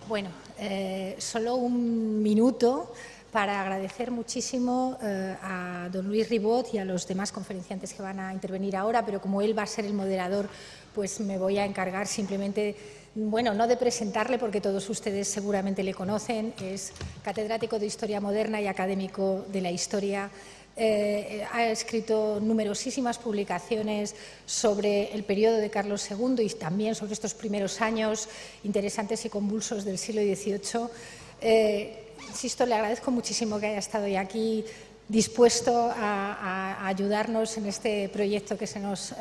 Bueno, solo un minuto para agradecer muchísimo a don Luis Ribot y a los demás conferenciantes que van a intervenir ahora, pero como él va a ser el moderador, pues me voy a encargar simplemente, bueno, no de presentarle, porque todos ustedes seguramente le conocen, es catedrático de Historia Moderna y académico de la Historia. Ha escrito numerosísimas publicaciones sobre el periodo de Carlos II y también sobre estos primeros años interesantes y convulsos del siglo XVIII. Insisto, le agradezco muchísimo que haya estado hoy aquí dispuesto a ayudarnos en este proyecto que se nos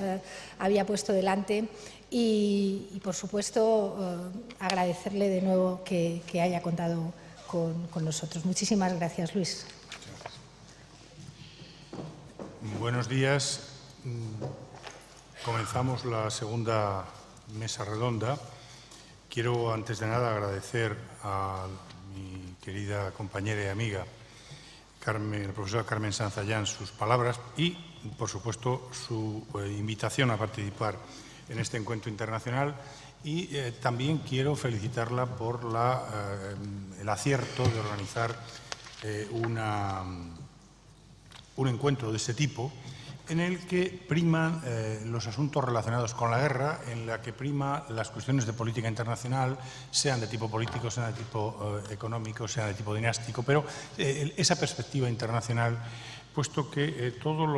había puesto delante y por supuesto, agradecerle de nuevo que haya contado con nosotros. Muchísimas gracias, Luis. Buenos días. Comenzamos la segunda mesa redonda. Quiero, antes de nada, agradecer a mi querida compañera y amiga, la profesora Carmen Sanzallán, sus palabras y, por supuesto, su invitación a participar en este encuentro internacional. Y también quiero felicitarla por el acierto de organizar un encuentro de este tipo en el que priman los asuntos relacionados con la guerra, en la que prima las cuestiones de política internacional, sean de tipo político, sean de tipo económico, sean de tipo dinástico, pero esa perspectiva internacional, puesto que todos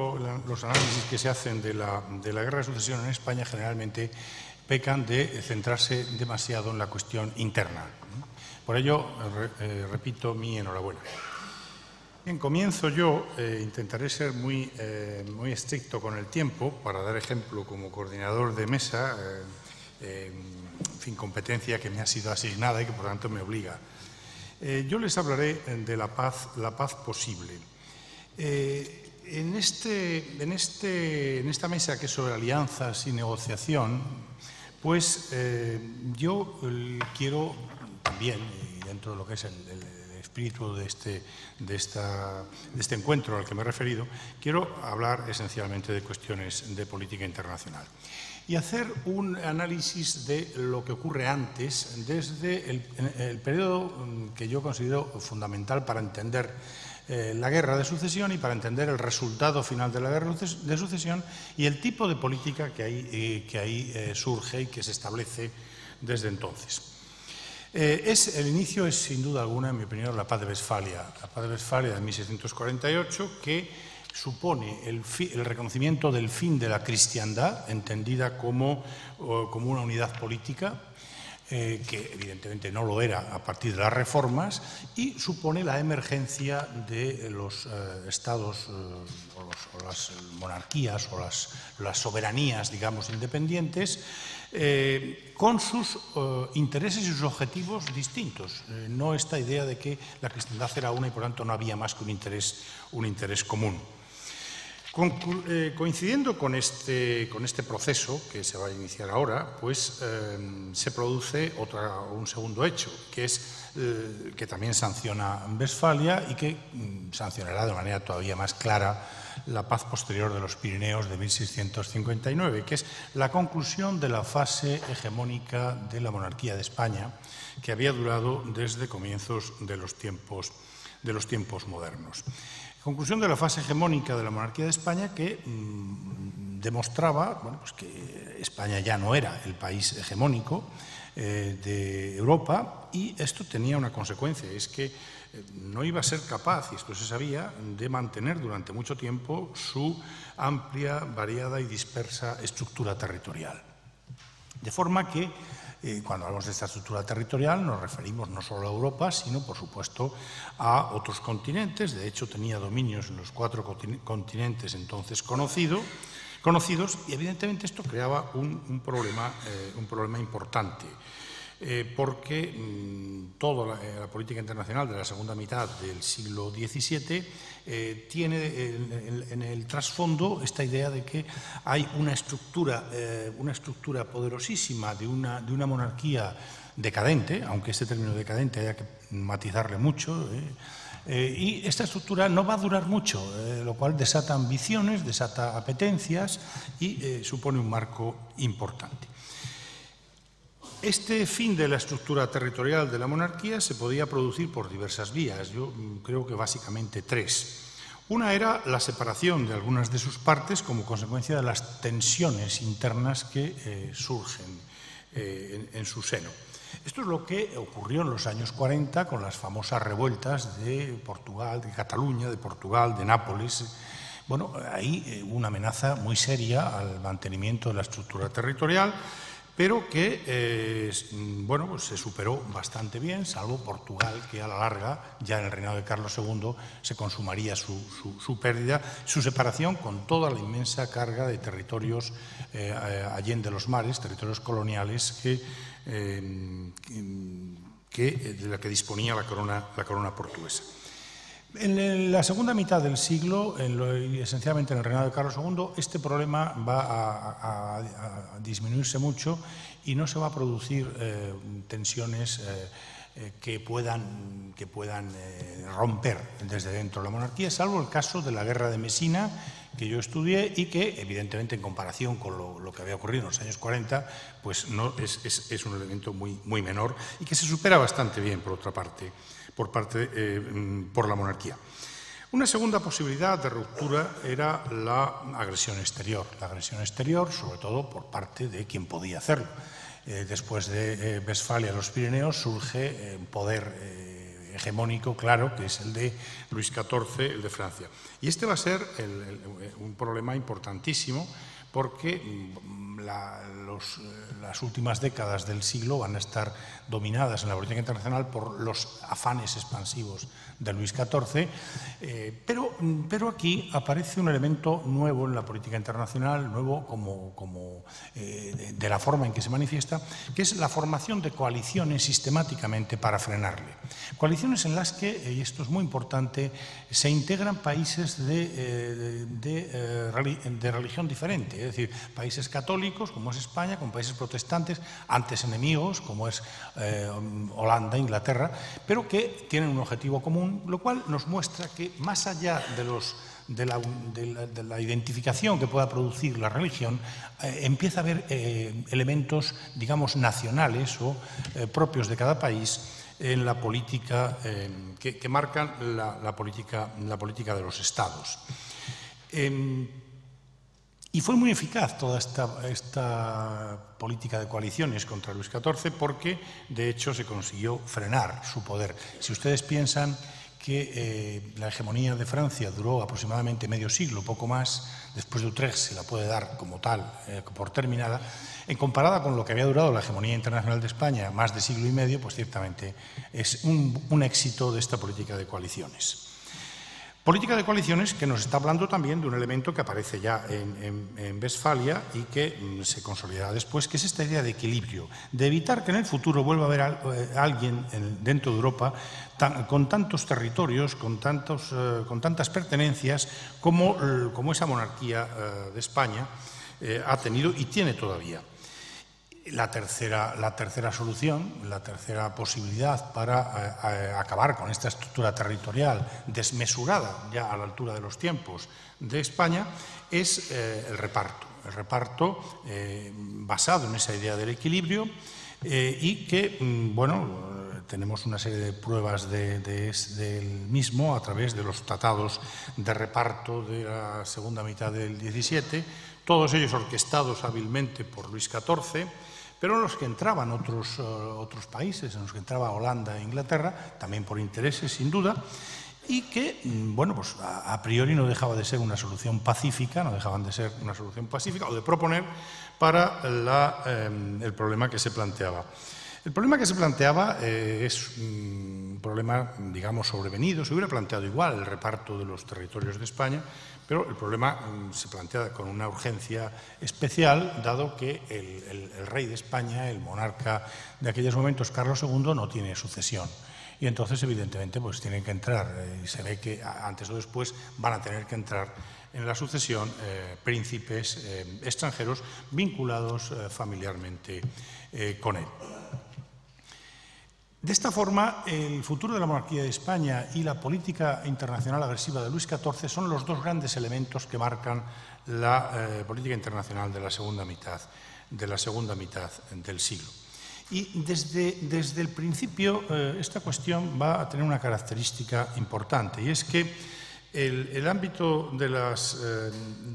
los análisis que se hacen de la guerra de sucesión en España generalmente pecan de centrarse demasiado en la cuestión interna. Por ello, repito mi enhorabuena. Bien, comienzo yo. Intentaré ser muy estricto con el tiempo para dar ejemplo como coordinador de mesa, en fin, competencia que me ha sido asignada y que por tanto me obliga. Yo les hablaré de la paz posible. En esta mesa que es sobre alianzas y negociación, pues yo quiero también, y dentro de lo que es el espíritu de este encuentro al que me he referido, quiero hablar esencialmente de cuestiones de política internacional y hacer un análisis de lo que ocurre antes, desde el periodo que yo considero fundamental para entender la guerra de sucesión y para entender el resultado final de la guerra de sucesión y el tipo de política que ahí surge y que se establece desde entonces. El inicio es, sin duda alguna, en mi opinión, la Paz de Westfalia. La Paz de Westfalia de 1648, que supone el reconocimiento del fin de la cristiandad, entendida como una unidad política, que evidentemente no lo era a partir de las reformas, y supone la emergencia de los estados o las monarquías o las soberanías, digamos, independientes, con sus intereses y sus objetivos distintos. No esta idea de que la cristiandad era una y por tanto no había más que un interés común. Coincidiendo con este proceso que se va a iniciar ahora, pues se produce un segundo hecho, que es que también sanciona Westfalia y que sancionará de manera todavía más clara la paz posterior de los Pirineos de 1659, que es la conclusión de la fase hegemónica de la monarquía de España, que había durado desde comienzos de los tiempos modernos. Conclusión de la fase hegemónica de la monarquía de España que demostraba, bueno, pues que España ya no era el país hegemónico de Europa, y esto tenía una consecuencia, es que no iba a ser capaz, y esto se sabía, de mantener durante mucho tiempo su amplia, variada y dispersa estructura territorial. De forma que cuando hablamos de esta estructura territorial nos referimos no solo a Europa, sino, por supuesto, a otros continentes. De hecho, tenía dominios en los 4 continentes entonces conocidos, y evidentemente esto creaba un problema importante, porque toda la política internacional de la segunda mitad del siglo XVII tiene en el trasfondo esta idea de que hay una estructura poderosísima de una monarquía decadente, aunque este término decadente haya que matizarle mucho, y esta estructura no va a durar mucho, lo cual desata ambiciones, desata apetencias y supone un marco importante. Este fin de la estructura territorial de la monarquía se podía producir por diversas vías, yo creo que básicamente tres. Una era la separación de algunas de sus partes como consecuencia de las tensiones internas que surgen en su seno. Esto es lo que ocurrió en los años 40 con las famosas revueltas de Portugal, de Cataluña, de Portugal, de Nápoles. Bueno, ahí hubo una amenaza muy seria al mantenimiento de la estructura territorial, pero que bueno, pues se superó bastante bien, salvo Portugal, que a la larga, ya en el reinado de Carlos II, se consumaría su pérdida, su separación con toda la inmensa carga de territorios allende los mares, territorios coloniales de la que disponía la corona portuguesa. En la segunda mitad del siglo, esencialmente en el reinado de Carlos II, este problema va a disminuirse mucho y no se va a producir tensiones que puedan romper desde dentro de la monarquía, salvo el caso de la Guerra de Mesina, que yo estudié y que, evidentemente, en comparación con lo que había ocurrido en los años 40, pues no, es un elemento muy menor y que se supera bastante bien, por otra parte, por la monarquía. Una segunda posibilidad de ruptura era la agresión exterior. La agresión exterior, sobre todo, por parte de quien podía hacerlo. Después de Westfalia y los Pirineos surge un poder hegemónico, claro, que es el de Luis XIV, el de Francia. Y este va a ser un problema importantísimo porque las últimas décadas del siglo van a estar dominadas en la política internacional por los afanes expansivos de Luis XIV, pero aquí aparece un elemento nuevo en la política internacional, nuevo de la forma en que se manifiesta, que es la formación de coaliciones sistemáticamente para frenarle. Coaliciones en las que, y esto es muy importante, se integran países de religión diferente, es decir, países católicos, como es España, con países protestantes, antes enemigos, como es Holanda, Inglaterra, pero que tienen un objetivo común, lo cual nos muestra que más allá de la identificación que pueda producir la religión, empieza a haber elementos, digamos, nacionales o propios de cada país en la política que marcan la política de los estados. Y fue muy eficaz toda esta política de coaliciones contra Luis XIV porque, de hecho, se consiguió frenar su poder. Si ustedes piensan que la hegemonía de Francia duró aproximadamente medio siglo, poco más, después de Utrecht se la puede dar como tal, por terminada, en comparada con lo que había durado la hegemonía internacional de España, más de siglo y medio, pues ciertamente es un éxito de esta política de coaliciones. Política de coaliciones que nos está hablando también de un elemento que aparece ya en Westfalia y que se consolidará después, que es esta idea de equilibrio, de evitar que en el futuro vuelva a haber alguien dentro de Europa con tantos territorios, con tantas pertenencias como esa monarquía de España ha tenido y tiene todavía. La tercera solución, la tercera posibilidad para acabar con esta estructura territorial desmesurada ya a la altura de los tiempos de España es el reparto. El reparto basado en esa idea del equilibrio y que, bueno, tenemos una serie de pruebas del mismo a través de los tratados de reparto de la segunda mitad del XVII, todos ellos orquestados hábilmente por Luis XIV, pero en los que entraban otros países, en los que entraba Holanda e Inglaterra, también por intereses, sin duda, y que, bueno, pues a priori no dejaba de ser una solución pacífica, o de proponer para el problema que se planteaba. El problema que se planteaba es un problema, digamos, sobrevenido. Se hubiera planteado igual el reparto de los territorios de España, pero el problema se plantea con una urgencia especial, dado que el rey de España, el monarca de aquellos momentos, Carlos II, no tiene sucesión. Y entonces, evidentemente, pues tienen que entrar, y se ve que antes o después van a tener que entrar en la sucesión príncipes extranjeros vinculados familiarmente con él. De esta forma, el futuro de la monarquía de España y la política internacional agresiva de Luis XIV son los dos grandes elementos que marcan la política internacional de la segunda mitad del siglo. Y desde el principio esta cuestión va a tener una característica importante, y es que el ámbito de las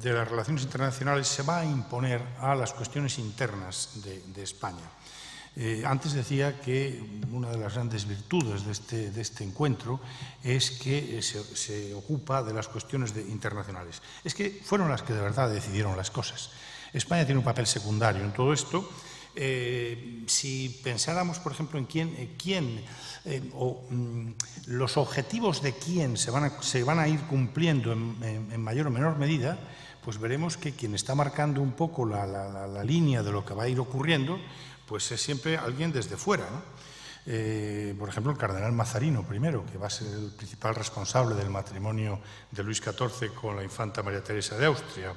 relaciones internacionales se va a imponer a las cuestiones internas de España. Antes decía que una de las grandes virtudes de este encuentro es que se ocupa de las cuestiones internacionales. Es que fueron las que de verdad decidieron las cosas. España tiene un papel secundario en todo esto. Si pensáramos, por ejemplo, en los objetivos de quién se van a ir cumpliendo en mayor o menor medida, pues veremos que quien está marcando un poco la línea de lo que va a ir ocurriendo, pues es siempre alguien desde fuera, ¿no? Por ejemplo, el cardenal Mazarino primero, que va a ser el principal responsable del matrimonio de Luis XIV con la infanta María Teresa de Austria,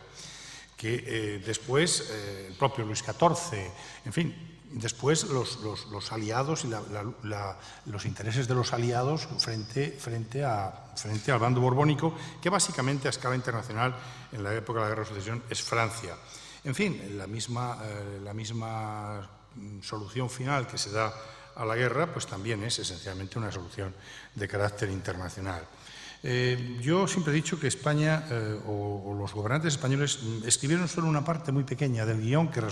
que después el propio Luis XIV, en fin, después los aliados y los intereses de los aliados frente al bando borbónico, que básicamente a escala internacional en la época de la Guerra de Sucesión es Francia. En fin, la misma solución final que se da a la guerra, pues también es esencialmente una solución de carácter internacional. Yo siempre he dicho que España o los gobernantes españoles escribieron solo una parte muy pequeña del guión que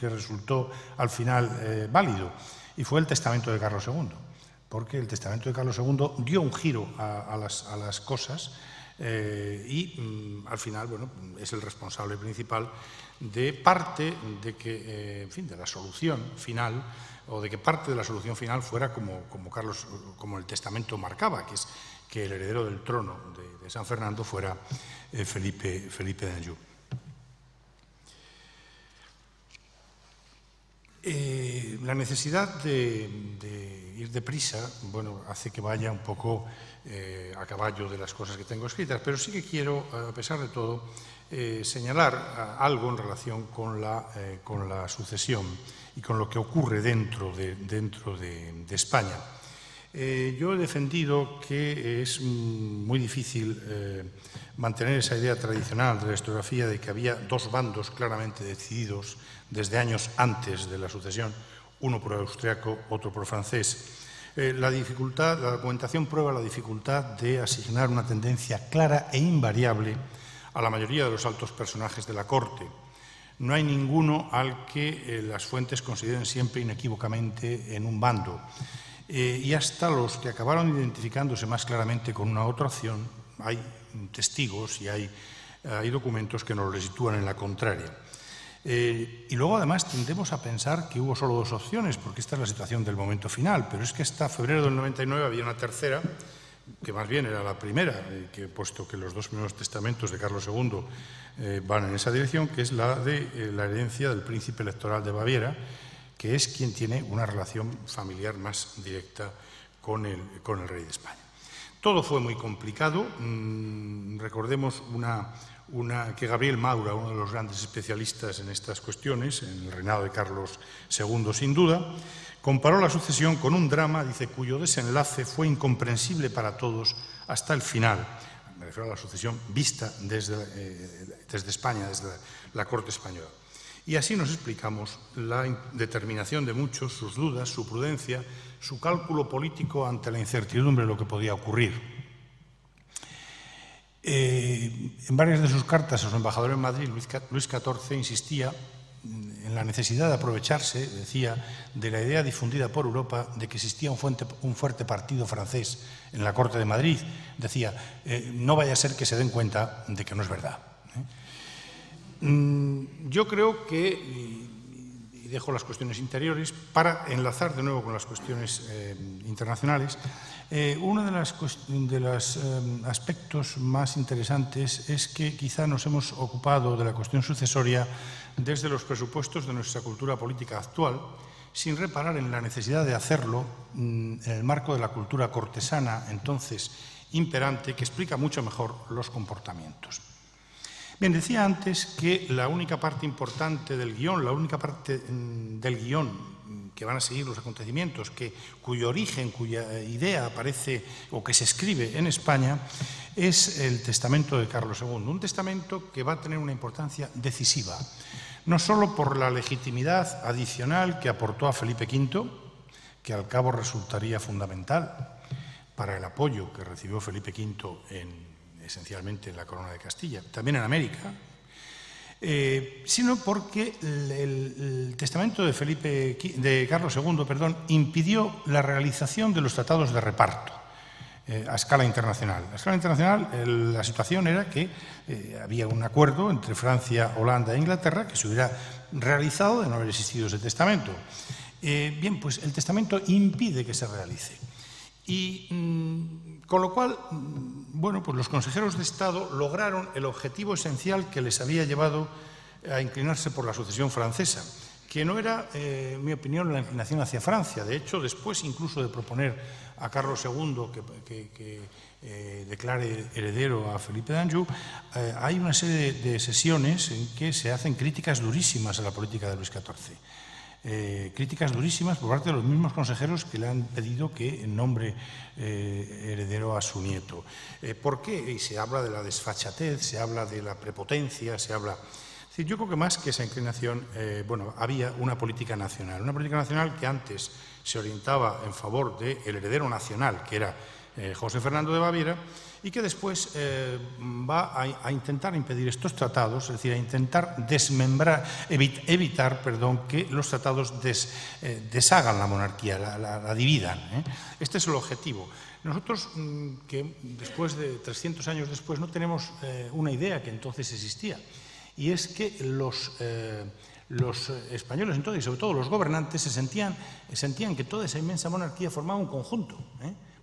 resultó al final válido, y fue el testamento de Carlos II, porque el testamento de Carlos II dio un giro a las cosas y al final, bueno, es el responsable principal de parte de que, en fin, de la solución final, o de que parte de la solución final fuera como el testamento marcaba, que es que el heredero del trono de San Fernando fuera Felipe de Anjou. La necesidad de ir deprisa, bueno, hace que vaya un poco a caballo de las cosas que tengo escritas, pero sí que quiero, a pesar de todo, señalar algo en relación con la sucesión y con lo que ocurre dentro de España. Yo he defendido que es muy difícil mantener esa idea tradicional de la historiografía de que había dos bandos claramente decididos desde años antes de la sucesión, uno por austriaco, otro por francés. La documentación prueba la dificultad de asignar una tendencia clara e invariable a la mayoría de los altos personajes de la corte. No hay ninguno al que las fuentes consideren siempre inequívocamente en un bando. Y hasta los que acabaron identificándose más claramente con una otra opción, hay testigos y hay documentos que nos lo sitúan en la contraria. Y luego, además, tendemos a pensar que hubo solo dos opciones, porque esta es la situación del momento final, pero es que hasta febrero del 99 había una tercera, que más bien era la primera, puesto que los dos primeros testamentos de Carlos II van en esa dirección, que es la de la herencia del príncipe electoral de Baviera, que es quien tiene una relación familiar más directa con el rey de España. Todo fue muy complicado. Recordemos que Gabriel Maura, uno de los grandes especialistas en estas cuestiones, en el reinado de Carlos II sin duda, comparó la sucesión con un drama, dice, cuyo desenlace fue incomprensible para todos hasta el final. Me refiero a la sucesión vista desde España, desde la corte española. Y así nos explicamos la determinación de muchos, sus dudas, su prudencia, su cálculo político ante la incertidumbre de lo que podía ocurrir. En varias de sus cartas a su embajador en Madrid, Luis XIV, insistía en la necesidad de aprovecharse, decía, de la idea difundida por Europa de que existía un fuerte partido francés en la corte de Madrid. Decía, no vaya a ser que se den cuenta de que no es verdad. Yo creo que, y dejo las cuestiones interiores, para enlazar de nuevo con las cuestiones internacionales, uno de los aspectos más interesantes es que quizá nos hemos ocupado de la cuestión sucesoria desde los presupuestos de nuestra cultura política actual, sin reparar en la necesidad de hacerlo en el marco de la cultura cortesana entonces imperante, que explica mucho mejor los comportamientos. Bien, decía antes que la única parte importante del guión, la única parte del guión que van a seguir los acontecimientos, cuyo origen, cuya idea aparece o que se escribe en España, es el testamento de Carlos II. Un testamento que va a tener una importancia decisiva. no solo por la legitimidad adicional que aportó a Felipe V, que al cabo resultaría fundamental para el apoyo que recibió Felipe V esencialmente en la Corona de Castilla, también en América, sino porque el testamento de Carlos II impidió la realización de los tratados de reparto a escala internacional. A escala internacional la situación era que había un acuerdo entre Francia, Holanda e Inglaterra que se hubiera realizado de no haber existido ese testamento. Bien, pues el testamento impide que se realice. Y con lo cual, bueno, pues los consejeros de Estado lograron el objetivo esencial que les había llevado a inclinarse por la sucesión francesa, que no era, en mi opinión, la inclinación hacia Francia. De hecho, después incluso de proponer a Carlos II que declare heredero a Felipe d'Anjou, hay una serie de sesiones en que se hacen críticas durísimas a la política de Luis XIV. Críticas durísimas por parte de los mismos consejeros que le han pedido que nombre heredero a su nieto. ¿Por qué? Y se habla de la desfachatez, se habla de la prepotencia, se habla... Es decir, yo creo que más que esa inclinación, bueno, había una política nacional que antes se orientaba en favor del heredero nacional, que era José Fernando de Baviera, y que después va a intentar impedir estos tratados, es decir, a intentar evitar que los tratados deshagan la monarquía, la dividan. Este es el objetivo. Nosotros, que después de 300 años después, no tenemos una idea que entonces existía, y es que los españoles entonces, y sobre todo los gobernantes, sentían que toda esa inmensa monarquía formaba un conjunto,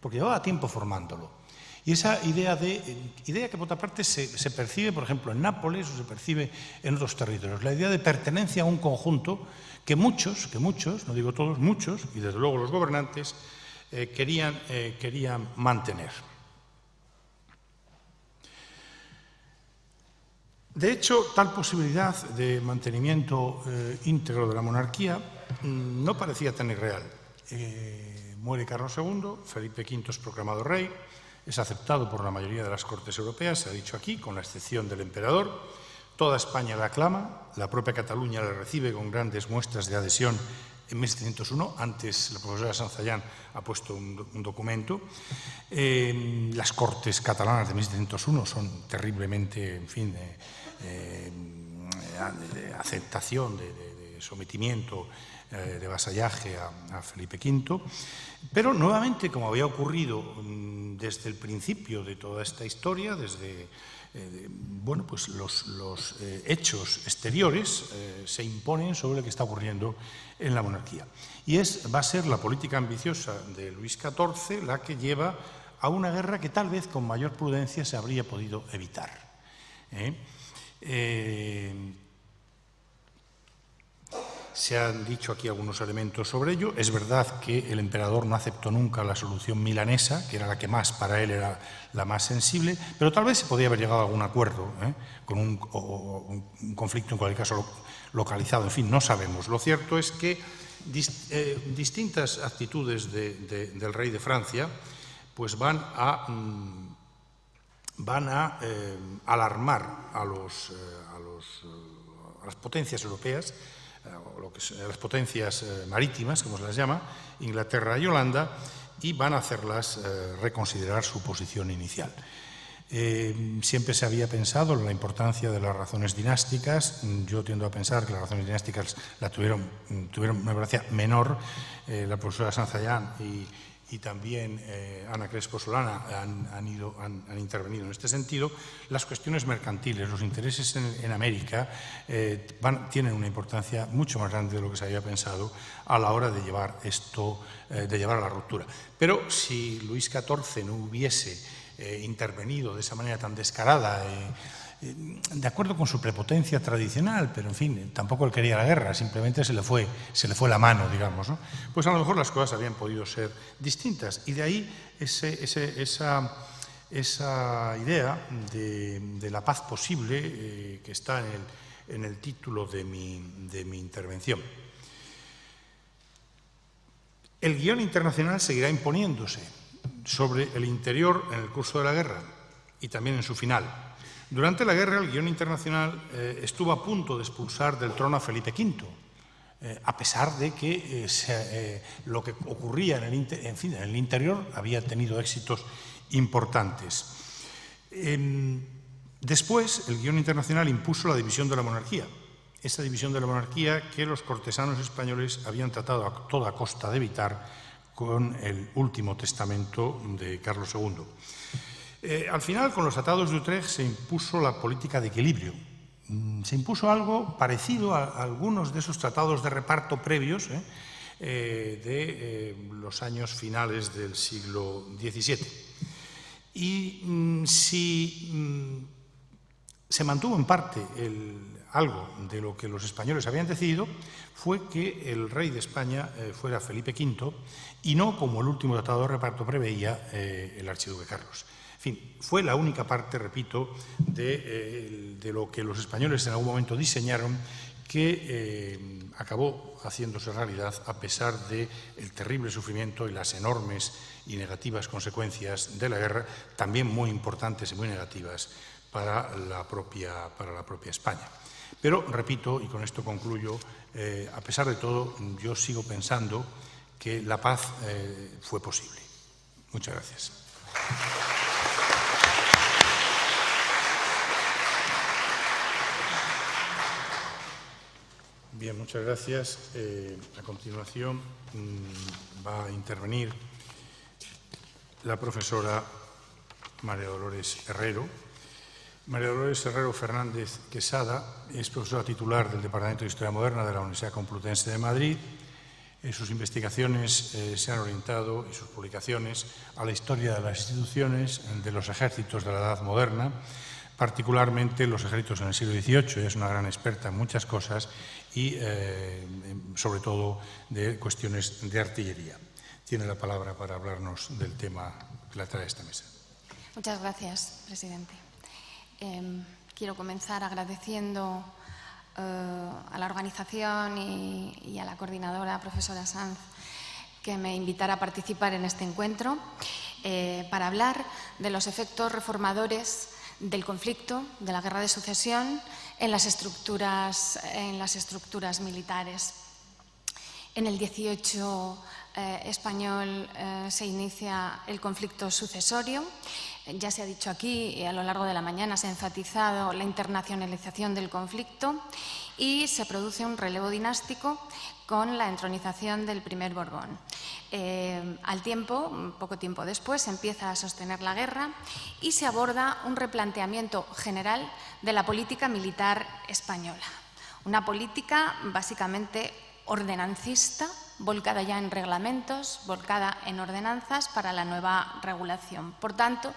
porque llevaba tiempo formándolo. Y esa idea que por otra parte se percibe, por ejemplo, en Nápoles o se percibe en otros territorios, la idea de pertenencia a un conjunto que muchos, no digo todos, muchos, y desde luego los gobernantes, querían mantener. De hecho, tal posibilidad de mantenimiento íntegro de la monarquía no parecía tan irreal. Muere Carlos II, Felipe V es proclamado rey, es aceptado por la mayoría de las Cortes Europeas, se ha dicho aquí, con la excepción del emperador. Toda España la aclama, la propia Cataluña la recibe con grandes muestras de adhesión en 1701, antes la profesora Sanzallán ha puesto un documento. Las Cortes catalanas de 1701 son terriblemente, en fin, de aceptación, de sometimiento, de vasallaje a Felipe V, pero nuevamente, como había ocurrido desde el principio de toda esta historia, desde bueno, pues los hechos exteriores se imponen sobre lo que está ocurriendo en la monarquía. Y va a ser la política ambiciosa de Luis XIV la que lleva a una guerra que tal vez con mayor prudencia se habría podido evitar. Se han dicho aquí algunos elementos sobre ello. Es verdad que el emperador no aceptó nunca la solución milanesa, que era la que más para él era la más sensible, pero tal vez se podía haber llegado a algún acuerdo con un conflicto, en cualquier caso localizado. En fin, no sabemos. Lo cierto es que distintas actitudes del rey de Francia pues van a alarmar a las potencias europeas, a las potencias marítimas, como se las llama, Inglaterra y Holanda, y van a hacerlas reconsiderar su posición inicial. Siempre se había pensado en la importancia de las razones dinásticas. Yo tiendo a pensar que las razones dinásticas tuvieron una importancia menor. La profesora Sanzallán y también Ana Crespo Solana han intervenido en este sentido. Las cuestiones mercantiles, los intereses en América tienen una importancia mucho más grande de lo que se había pensado a la hora de llevar a la ruptura. Pero si Luis XIV no hubiese intervenido de esa manera tan descarada, de acuerdo con su prepotencia tradicional, pero en fin, tampoco él quería la guerra, simplemente se le fue la mano, digamos, ¿no? Pues a lo mejor las cosas habrían podido ser distintas, y de ahí esa idea de la paz posible que está en el título de mi intervención. El guión internacional seguirá imponiéndose sobre el interior en el curso de la guerra y también en su final. Durante la guerra, el guión internacional estuvo a punto de expulsar del trono a Felipe V, a pesar de que lo que ocurría en el interior había tenido éxitos importantes. Después, el guión internacional impuso la división de la monarquía, esa división de la monarquía que los cortesanos españoles habían tratado a toda costa de evitar con el último testamento de Carlos II. Al final, con los tratados de Utrecht, se impuso la política de equilibrio. Se impuso algo parecido a algunos de esos tratados de reparto previos de los años finales del siglo XVII. Y si se mantuvo en parte algo de lo que los españoles habían decidido, fue que el rey de España fuera Felipe V y no, como el último tratado de reparto preveía, el archiduque Carlos. En fin, fue la única parte, repito, de lo que los españoles en algún momento diseñaron que acabó haciéndose realidad a pesar del terrible sufrimiento y las enormes y negativas consecuencias de la guerra, también muy importantes y muy negativas para la propia España. Pero, repito, y con esto concluyo, a pesar de todo, yo sigo pensando que la paz fue posible. Muchas gracias. Bien, muchas gracias. A continuación va a intervenir la profesora María Dolores Herrero. María Dolores Herrero Fernández Quesada es profesora titular del Departamento de Historia Moderna de la Universidad Complutense de Madrid. Sus investigaciones se han orientado, y sus publicaciones, a la historia de las instituciones, de los ejércitos de la Edad Moderna, particularmente los ejércitos en el siglo XVIII. Es una gran experta en muchas cosas y, sobre todo, de cuestiones de artillería. Tiene la palabra para hablarnos del tema que la trae a esta mesa. Muchas gracias, presidente. Quiero comenzar agradeciendo a la organización y a la coordinadora, profesora Sanz, que me invitara a participar en este encuentro para hablar de los efectos reformadores del conflicto, de la guerra de sucesión, en las estructuras militares. En el 18 español se inicia el conflicto sucesorio. Ya se ha dicho aquí y a lo largo de la mañana se ha enfatizado la internacionalización del conflicto y se produce un relevo dinástico con la entronización del primer Borbón. Al tiempo, poco tiempo después, se empieza a sostener la guerra y se aborda un replanteamiento general de la política militar española. Una política básicamente ordenancista, volcada ya en reglamentos, volcada en ordenanzas para la nueva regulación. Por tanto,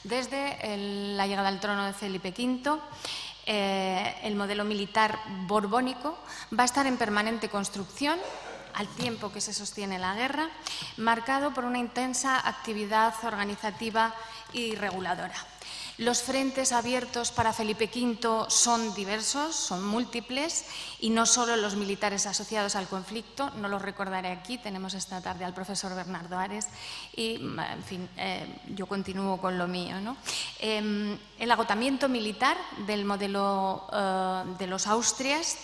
desde la llegada al trono de Felipe V, el modelo militar borbónico va a estar en permanente construcción al tiempo que se sostiene la guerra, marcado por una intensa actividad organizativa y reguladora. Los frentes abiertos para Felipe V son diversos, son múltiples, y no solo los militares asociados al conflicto. No los recordaré aquí, tenemos esta tarde al profesor Bernardo Ares y, en fin, yo continúo con lo mío, ¿no? El agotamiento militar del modelo de los Austrias,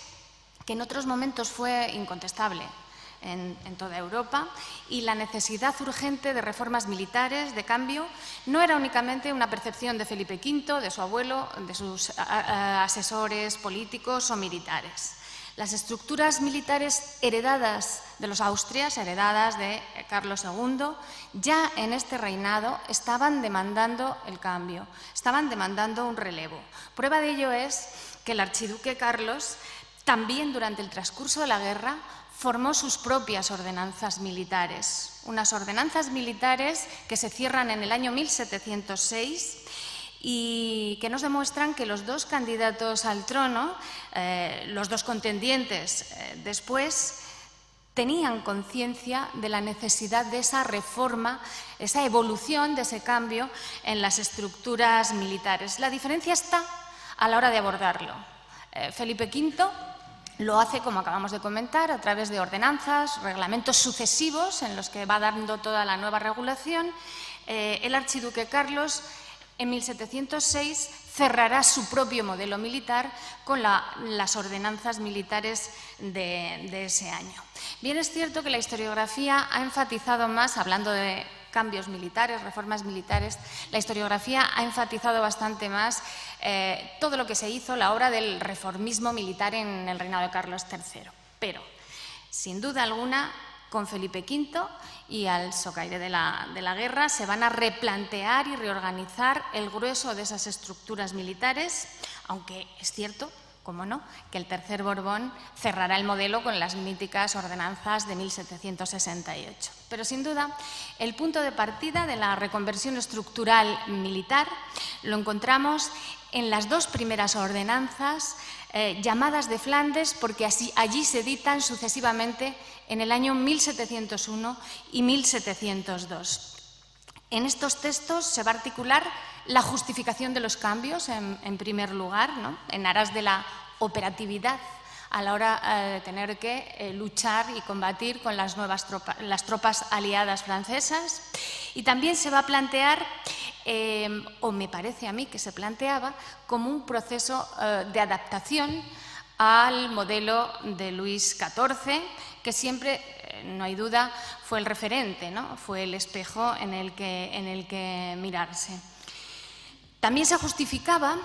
que en otros momentos fue incontestable en toda Europa, y la necesidad urgente de reformas militares, de cambio, no era únicamente una percepción de Felipe V, de su abuelo, de sus asesores políticos o militares. Las estructuras militares heredadas de los Austrias, heredadas de Carlos II, ya en este reinado estaban demandando el cambio, estaban demandando un relevo. Prueba de ello es que el archiduque Carlos, también durante el transcurso de la guerra, formó sus propias ordenanzas militares, unas ordenanzas militares que se cierran en el año 1706 y que nos demuestran que los dos candidatos al trono, los dos contendientes después, tenían conciencia de la necesidad de esa reforma, esa evolución, de ese cambio en las estructuras militares. La diferencia está a la hora de abordarlo. Felipe V lo hace, como acabamos de comentar, a través de ordenanzas, reglamentos sucesivos en los que va dando toda la nueva regulación. El archiduque Carlos En 1706 cerrará su propio modelo militar con las ordenanzas militares de ese año. Bien es cierto que la historiografía ha enfatizado más, hablando de cambios militares, reformas militares, la historiografía ha enfatizado bastante más todo lo que se hizo, la obra del reformismo militar en el reinado de Carlos III. Pero, sin duda alguna, con Felipe V y al socaire de la guerra se van a replantear y reorganizar el grueso de esas estructuras militares, aunque es cierto, como no, que el tercer Borbón cerrará el modelo con las míticas ordenanzas de 1768. Pero sin duda, el punto de partida de la reconversión estructural militar lo encontramos en las dos primeras ordenanzas llamadas de Flandes, porque allí se editan sucesivamente en el año 1701 y 1702. En estos textos se va a articular la justificación de los cambios, en primer lugar, ¿no?, en aras de la operatividad a la hora de tener que luchar y combatir con las tropas aliadas francesas. Y también se va a plantear, o me parece a mí que se planteaba, como un proceso de adaptación al modelo de Luis XIV, que siempre, no hay duda, fue el referente, ¿no?, fue el espejo en el que mirarse. También se justificaba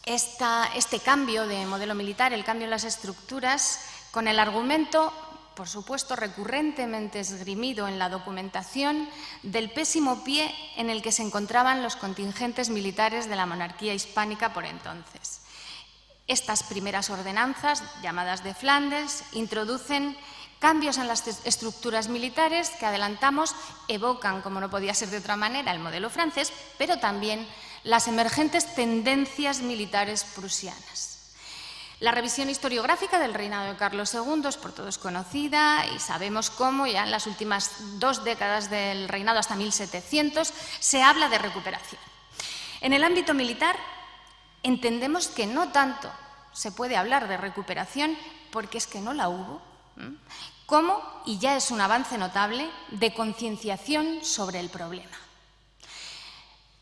este cambio de modelo militar, el cambio en las estructuras, con el argumento, por supuesto, recurrentemente esgrimido en la documentación, del pésimo pie en el que se encontraban los contingentes militares de la monarquía hispánica por entonces. Estas primeras ordenanzas, llamadas de Flandes, introducen cambios en las estructuras militares que, adelantamos, evocan, como no podía ser de otra manera, el modelo francés, pero también las emergentes tendencias militares prusianas. La revisión historiográfica del reinado de Carlos II es por todos conocida y sabemos cómo ya en las últimas 2 décadas del reinado, hasta 1700, se habla de recuperación. En el ámbito militar entendemos que no tanto se puede hablar de recuperación, porque es que no la hubo, como, y ya es un avance notable, de concienciación sobre el problema.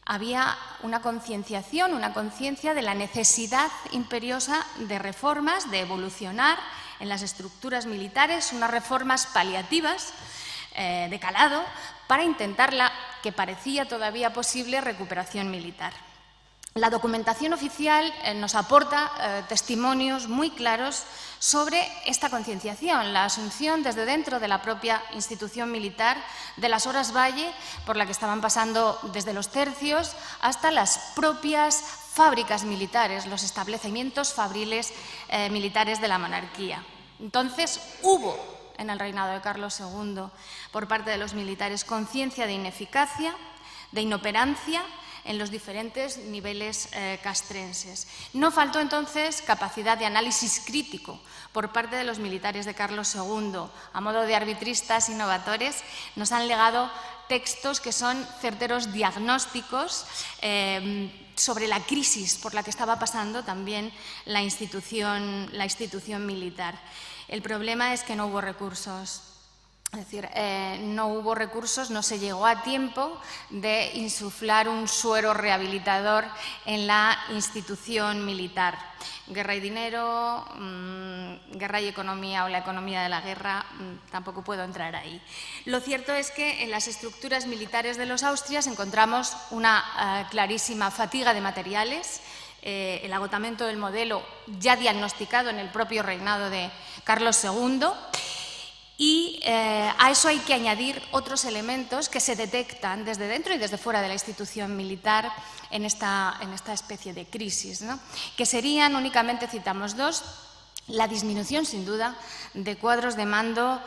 Había una concienciación, una conciencia de la necesidad imperiosa de reformas, de evolucionar en las estructuras militares, unas reformas paliativas de calado para intentar la que parecía todavía posible recuperación militar. La documentación oficial nos aporta testimonios muy claros sobre esta concienciación, la asunción desde dentro de la propia institución militar de las horas valle por la que estaban pasando desde los tercios hasta las propias fábricas militares, los establecimientos fabriles militares de la monarquía. Entonces hubo en el reinado de Carlos II por parte de los militares conciencia de ineficacia, de inoperancia en los diferentes niveles castrenses. No faltó entonces capacidad de análisis crítico por parte de los militares de Carlos II. A modo de arbitristas innovadores, nos han legado textos que son certeros diagnósticos sobre la crisis por la que estaba pasando también la institución militar. El problema es que no hubo recursos. Es decir, no hubo recursos, no se llegó a tiempo de insuflar un suero rehabilitador en la institución militar. Guerra y dinero, guerra y economía, o la economía de la guerra, tampoco puedo entrar ahí. Lo cierto es que en las estructuras militares de los Austrias encontramos una clarísima fatiga de materiales, el agotamiento del modelo ya diagnosticado en el propio reinado de Carlos II. Y a eso hay que añadir otros elementos que se detectan desde dentro y desde fuera de la institución militar en esta especie de crisis, ¿no?, que serían, únicamente citamos 2, la disminución, sin duda, de cuadros de mando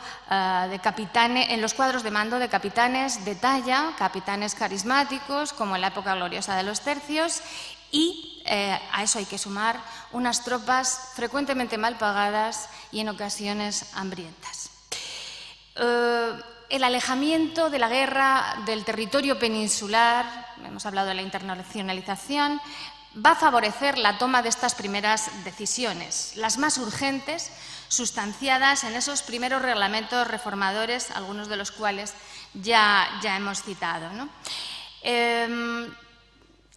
de capitanes, en los cuadros de mando de capitanes de talla, capitanes carismáticos, como en la época gloriosa de los tercios, y a eso hay que sumar unas tropas frecuentemente mal pagadas y en ocasiones hambrientas. El alejamiento de la guerra del territorio peninsular, hemos hablado de la internacionalización, va a favorecer la toma de estas primeras decisiones, las más urgentes, sustanciadas en esos primeros reglamentos reformadores, algunos de los cuales ya hemos citado, ¿no?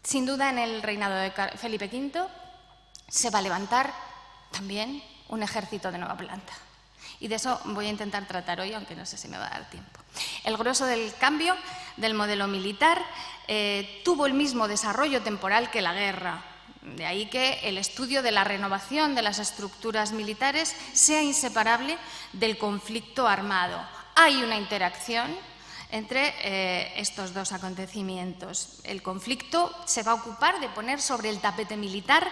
Sin duda, en el reinado de Felipe V se va a levantar también un ejército de nueva planta. Y de eso voy a intentar tratar hoy, aunque no sé si me va a dar tiempo. El grueso del cambio del modelo militar tuvo el mismo desarrollo temporal que la guerra. De ahí que el estudio de la renovación de las estructuras militares sea inseparable del conflicto armado. Hay una interacción entre estos dos acontecimientos. El conflicto se va a ocupar de poner sobre el tapete militar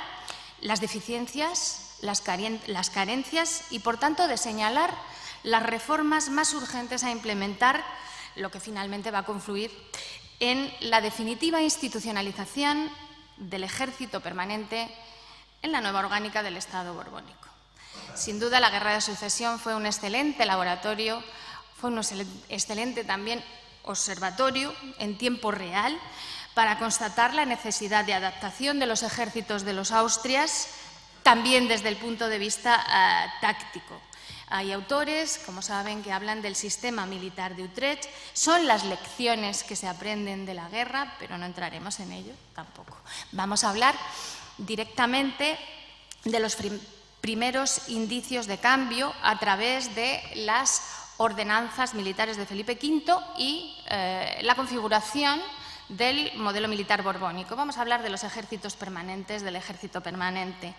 las deficiencias, las carencias y, por tanto, de señalar las reformas más urgentes a implementar, lo que finalmente va a confluir en la definitiva institucionalización del ejército permanente en la nueva orgánica del Estado borbónico. Sin duda, la Guerra de Sucesión fue un excelente laboratorio, fue un excelente también observatorio en tiempo real para constatar la necesidad de adaptación de los ejércitos de los Austrias, también desde el punto de vista táctico. Hay autores, como saben, que hablan del sistema militar de Utrecht. Son las lecciones que se aprenden de la guerra, pero no entraremos en ello tampoco. Vamos a hablar directamente de los primeros indicios de cambio a través de las ordenanzas militares de Felipe V y la configuración del modelo militar borbónico. Vamos a hablar de los ejércitos permanentes, del ejército permanente.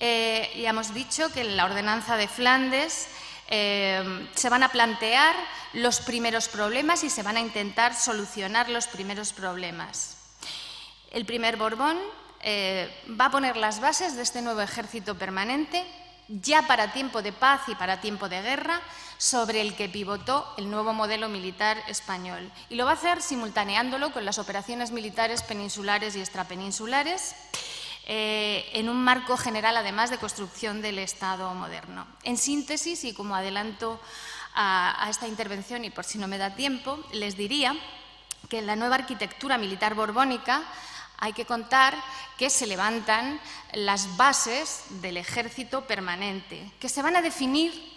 Ya hemos dicho que en la ordenanza de Flandes se van a plantear los primeros problemas y se van a intentar solucionar los primeros problemas. El primer Borbón va a poner las bases de este nuevo ejército permanente, ya para tiempo de paz y para tiempo de guerra, sobre el que pivotó el nuevo modelo militar español. Y lo va a hacer simultaneándolo con las operaciones militares peninsulares y extrapeninsulares, en un marco general, además, de construcción del Estado moderno. En síntesis, y como adelanto a esta intervención, y por si no me da tiempo, les diría que en la nueva arquitectura militar borbónica hay que contar que se levantan las bases del ejército permanente, que se van a definir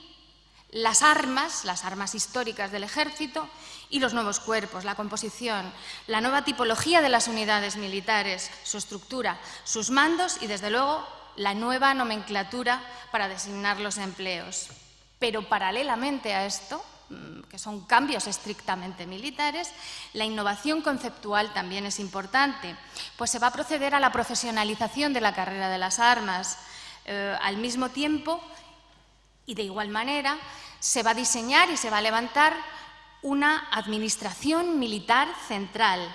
las armas históricas del ejército y los nuevos cuerpos, la composición, la nueva tipología de las unidades militares, su estructura, sus mandos y, desde luego, la nueva nomenclatura para designar los empleos. Pero paralelamente a esto, que son cambios estrictamente militares, la innovación conceptual también es importante, pues se va a proceder a la profesionalización de la carrera de las armas. Al mismo tiempo, y de igual manera, se va a diseñar y se va a levantar una administración militar central,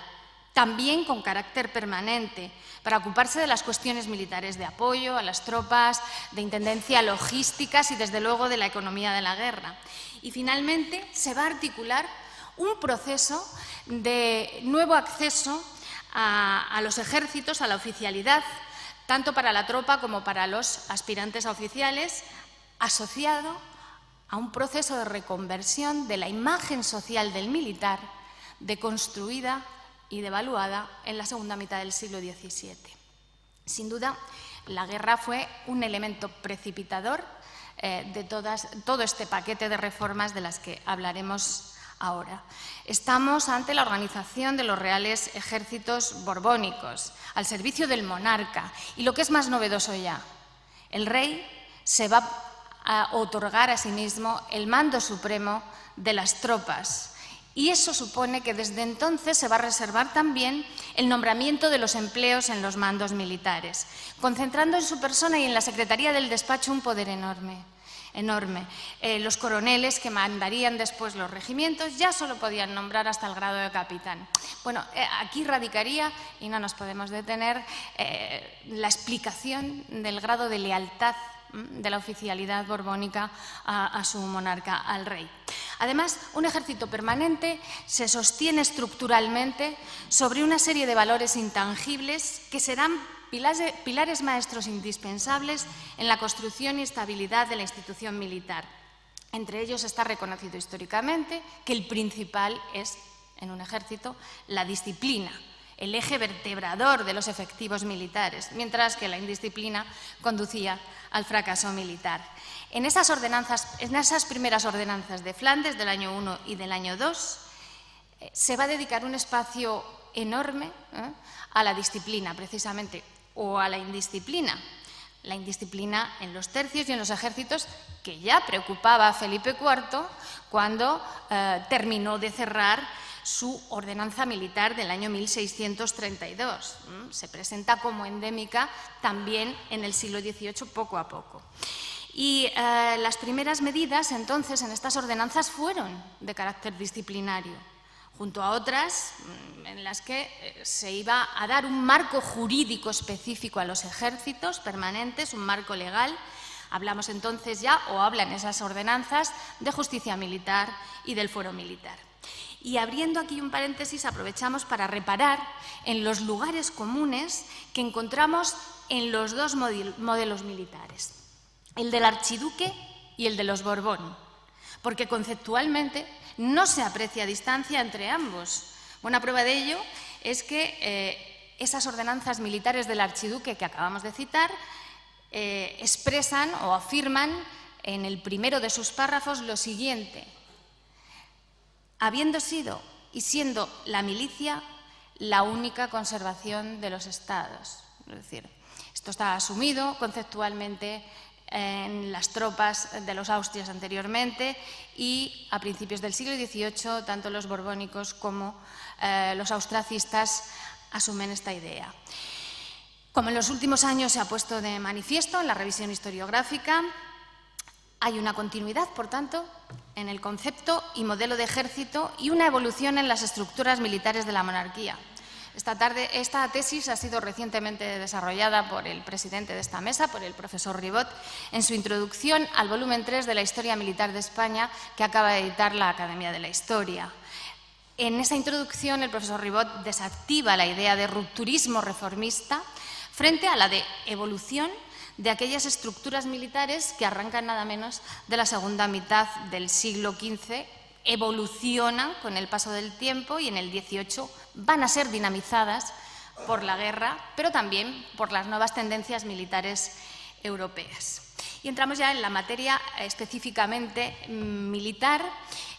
también con carácter permanente, para ocuparse de las cuestiones militares de apoyo a las tropas, de intendencia, logísticas y, desde luego, de la economía de la guerra. Y, finalmente, se va a articular un proceso de nuevo acceso a los ejércitos, a la oficialidad, tanto para la tropa como para los aspirantes a oficiales, asociado a un proceso de reconversión de la imagen social del militar, deconstruida y devaluada en la segunda mitad del siglo XVII. Sin duda, la guerra fue un elemento precipitador de todo este paquete de reformas de las que hablaremos ahora. Estamos ante la organización de los reales ejércitos borbónicos, al servicio del monarca. Y lo que es más novedoso ya, el rey se va a otorgar a sí mismo el mando supremo de las tropas. Y eso supone que desde entonces se va a reservar también el nombramiento de los empleos en los mandos militares, concentrando en su persona y en la Secretaría del Despacho un poder enorme. Los coroneles que mandarían después los regimientos ya solo podían nombrar hasta el grado de capitán. Bueno, aquí radicaría, y no nos podemos detener, la explicación del grado de lealtad de la oficialidad borbónica a su monarca, al rey. Además, un ejército permanente se sostiene estructuralmente sobre una serie de valores intangibles que serán pilares maestros indispensables en la construcción y estabilidad de la institución militar. Entre ellos está reconocido históricamente que el principal es, en un ejército, la disciplina, el eje vertebrador de los efectivos militares, mientras que la indisciplina conducía al fracaso militar. En esas primeras ordenanzas de Flandes del año 1 y del año 2, se va a dedicar un espacio enorme a la disciplina, precisamente, o a la indisciplina. La indisciplina en los tercios y en los ejércitos, que ya preocupaba a Felipe IV cuando terminó de cerrar su ordenanza militar del año 1632. Se presenta como endémica también en el siglo XVIII poco a poco. Y las primeras medidas entonces en estas ordenanzas fueron de carácter disciplinario, junto a otras en las que se iba a dar un marco jurídico específico a los ejércitos permanentes, un marco legal. Hablamos entonces ya, o hablan esas ordenanzas, de justicia militar y del fuero militar. Y abriendo aquí un paréntesis, aprovechamos para reparar en los lugares comunes que encontramos en los dos modelos militares, el del archiduque y el de los Borbón, porque conceptualmente no se aprecia distancia entre ambos. Buena prueba de ello es que esas ordenanzas militares del archiduque que acabamos de citar expresan o afirman en el primero de sus párrafos lo siguiente: habiendo sido y siendo la milicia la única conservación de los estados. Es decir, esto está asumido conceptualmente en las tropas de los austrias anteriormente, y a principios del siglo XVIII tanto los borbónicos como los austracistas asumen esta idea. Como en los últimos años se ha puesto de manifiesto en la revisión historiográfica, hay una continuidad, por tanto, en el concepto y modelo de ejército y una evolución en las estructuras militares de la monarquía. Esta tesis ha sido recientemente desarrollada por el presidente de esta mesa, por el profesor Ribot, en su introducción al volumen 3 de la Historia Militar de España, que acaba de editar la Academia de la Historia. En esa introducción, el profesor Ribot desactiva la idea de rupturismo reformista frente a la de evolución de aquellas estructuras militares que arrancan nada menos de la segunda mitad del siglo XV, evolucionan con el paso del tiempo y en el XVIII van a ser dinamizadas por la guerra, pero también por las nuevas tendencias militares europeas. Y entramos ya en la materia específicamente militar.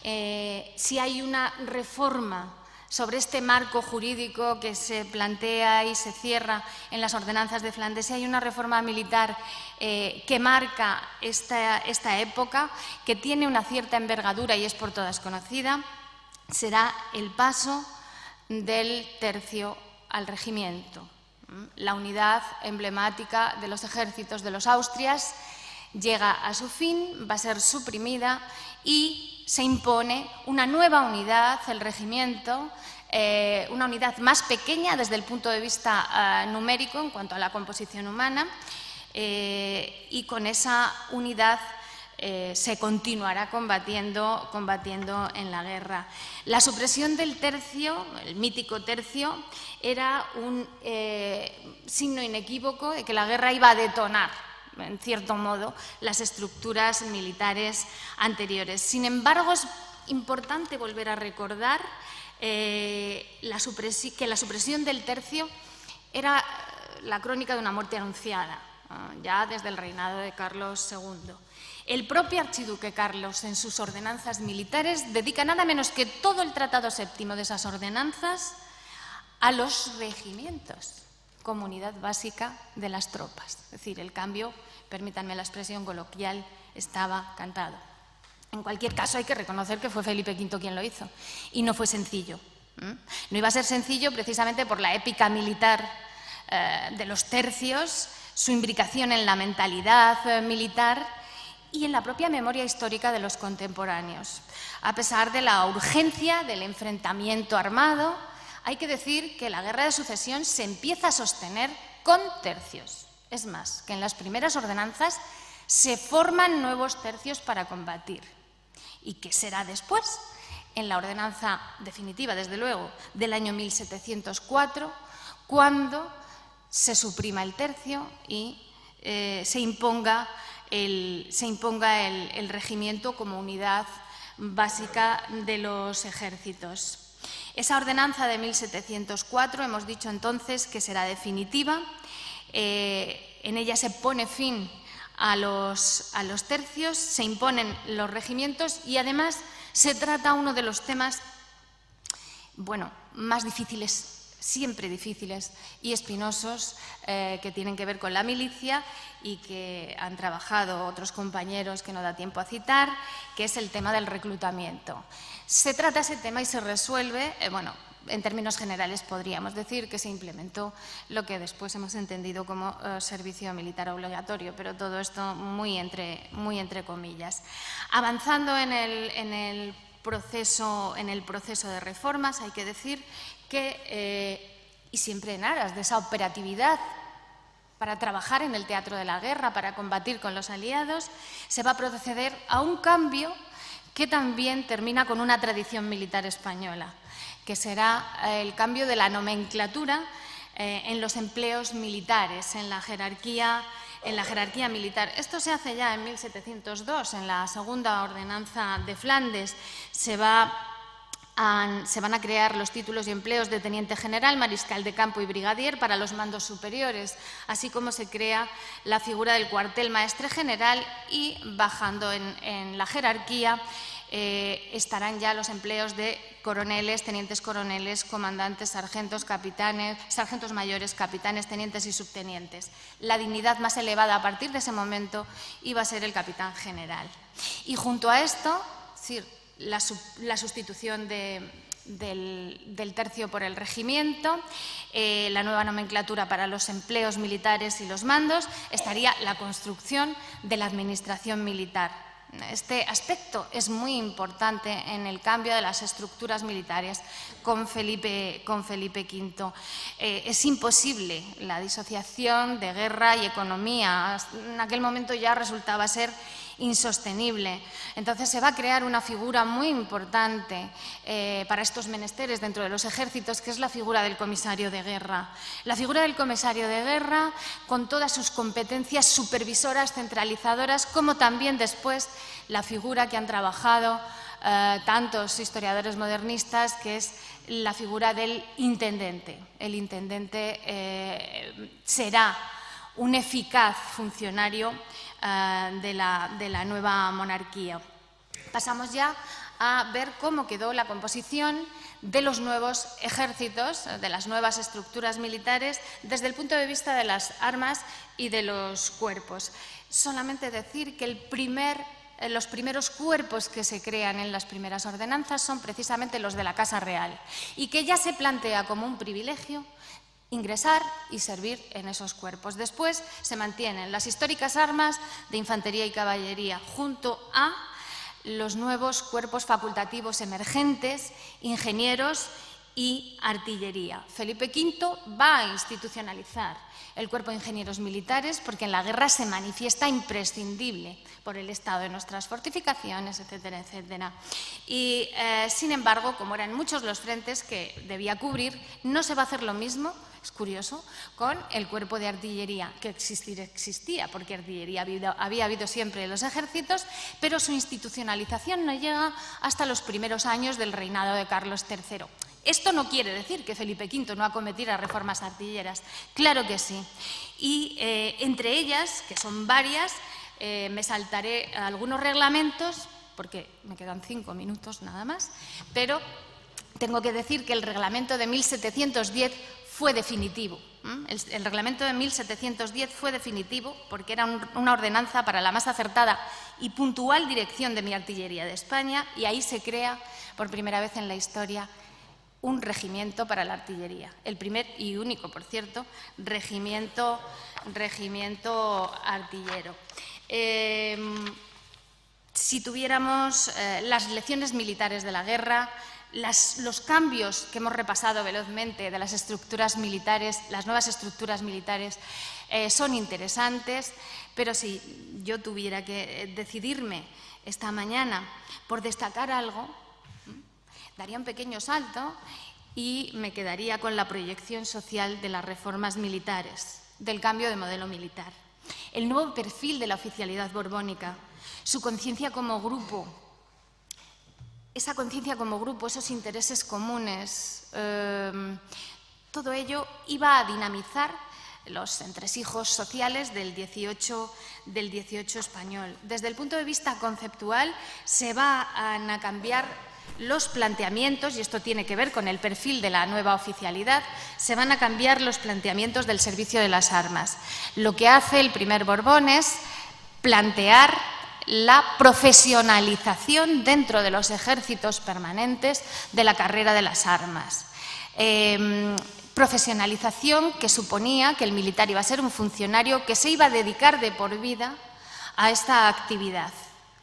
Si hay una reforma sobre este marco jurídico que se plantea y se cierra en las ordenanzas de Flandes, si hay una reforma militar que marca esta época, que tiene una cierta envergadura y es por todas conocida, será el paso del tercio al regimiento. La unidad emblemática de los ejércitos de los Austrias llega a su fin, va a ser suprimida y se impone una nueva unidad, el regimiento, una unidad más pequeña desde el punto de vista numérico en cuanto a la composición humana, y con esa unidad se continuará combatiendo en la guerra. La supresión del tercio, el mítico tercio, era un signo inequívoco de que la guerra iba a detonar, en cierto modo, las estructuras militares anteriores. Sin embargo, es importante volver a recordar que la supresión del tercio era la crónica de una muerte anunciada, ya desde el reinado de Carlos II. El propio archiduque Carlos, en sus ordenanzas militares, dedica nada menos que todo el Tratado VII de esas ordenanzas a los regimientos como unidad básica de las tropas. Es decir, el cambio, permítanme la expresión coloquial, estaba cantado. En cualquier caso, hay que reconocer que fue Felipe V quien lo hizo, y no fue sencillo. No iba a ser sencillo precisamente por la épica militar de los tercios, su imbricación en la mentalidad militar y en la propia memoria histórica de los contemporáneos. A pesar de la urgencia del enfrentamiento armado, hay que decir que la guerra de sucesión se empieza a sostener con tercios. Es más, que en las primeras ordenanzas se forman nuevos tercios para combatir. ¿Y qué será después? En la ordenanza definitiva, desde luego, del año 1704, cuando se suprima el tercio y se imponga el regimiento como unidad básica de los ejércitos. Esa ordenanza de 1704, hemos dicho entonces que será definitiva. En ella se pone fin a los tercios, se imponen los regimientos y además se trata uno de los temas más difíciles siempre difíciles y espinosos que tienen que ver con la milicia y que han trabajado otros compañeros que no da tiempo a citar, que es el tema del reclutamiento. Se trata ese tema y se resuelve, bueno, en términos generales podríamos decir que se implementó lo que después hemos entendido como servicio militar obligatorio, pero todo esto muy entre comillas. Avanzando en el proceso de reformas, hay que decir que, y siempre en aras de esa operatividad para trabajar en el teatro de la guerra, para combatir con los aliados, se va a proceder a un cambio que también termina con una tradición militar española, que será el cambio de la nomenclatura en los empleos militares, en la jerarquía militar. Esto se hace ya en 1702, en la segunda ordenanza de Flandes. Se van a crear los títulos y empleos de teniente general, mariscal de campo y brigadier para los mandos superiores, así como se crea la figura del cuartel maestre general y, bajando en la jerarquía, estarán ya los empleos de coroneles, tenientes coroneles, comandantes, sargentos, capitanes, sargentos mayores, capitanes, tenientes y subtenientes. La dignidad más elevada a partir de ese momento iba a ser el capitán general. Y junto a esto, es decir, la sustitución del tercio por el regimiento, la nueva nomenclatura para los empleos militares y los mandos, estaría la construcción de la administración militar. Este aspecto es muy importante en el cambio de las estructuras militares con Felipe V. Es imposible la disociación de guerra y economía. En aquel momento ya resultaba ser insostenible. Entonces se va a crear una figura muy importante para estos menesteres dentro de los ejércitos, que es la figura del comisario de guerra. La figura del comisario de guerra, con todas sus competencias supervisoras, centralizadoras, como también después la figura que han trabajado tantos historiadores modernistas, que es la figura del intendente. El intendente será un eficaz funcionario de la nueva monarquía. Pasamos ya a ver cómo quedó la composición de los nuevos ejércitos, de las nuevas estructuras militares, desde el punto de vista de las armas y de los cuerpos. Solamente decir que los primeros cuerpos que se crean en las primeras ordenanzas son precisamente los de la Casa Real y que ya se plantea como un privilegio ingresar y servir en esos cuerpos. Después se mantienen las históricas armas de infantería y caballería junto a los nuevos cuerpos facultativos emergentes, ingenieros y artillería. Felipe V va a institucionalizar el cuerpo de ingenieros militares porque en la guerra se manifiesta imprescindible por el estado de nuestras fortificaciones, etcétera, etcétera. Y, sin embargo, como eran muchos los frentes que debía cubrir, no se va a hacer lo mismo, es curioso, con el cuerpo de artillería, que existía, porque artillería había habido siempre en los ejércitos, pero su institucionalización no llega hasta los primeros años del reinado de Carlos III. Esto no quiere decir que Felipe V no acometiera reformas artilleras, claro que sí. Y entre ellas, que son varias, me saltaré algunos reglamentos, porque me quedan 5 minutos nada más, pero tengo que decir que el reglamento de 1710 fue definitivo. El reglamento de 1710 fue definitivo porque era una ordenanza para la más acertada y puntual dirección de mi artillería de España, y ahí se crea por primera vez en la historia un regimiento para la artillería, el primer y único, por cierto, regimiento artillero. Si tuviéramos las lecciones militares de la guerra, los cambios que hemos repasado velozmente de las estructuras militares, las nuevas estructuras militares, son interesantes, pero si yo tuviera que decidirme esta mañana por destacar algo, daría un pequeño salto y me quedaría con la proyección social de las reformas militares, del cambio de modelo militar, el nuevo perfil de la oficialidad borbónica, su conciencia como grupo, esa conciencia como grupo, esos intereses comunes, todo ello iba a dinamizar los entresijos sociales del 18 español. Desde el punto de vista conceptual se van a cambiar los planteamientos, y esto tiene que ver con el perfil de la nueva oficialidad, se van a cambiar los planteamientos del servicio de las armas. Lo que hace el primer Borbón es plantear la profesionalización dentro de los ejércitos permanentes de la carrera de las armas. Profesionalización que suponía que el militar iba a ser un funcionario que se iba a dedicar de por vida a esta actividad.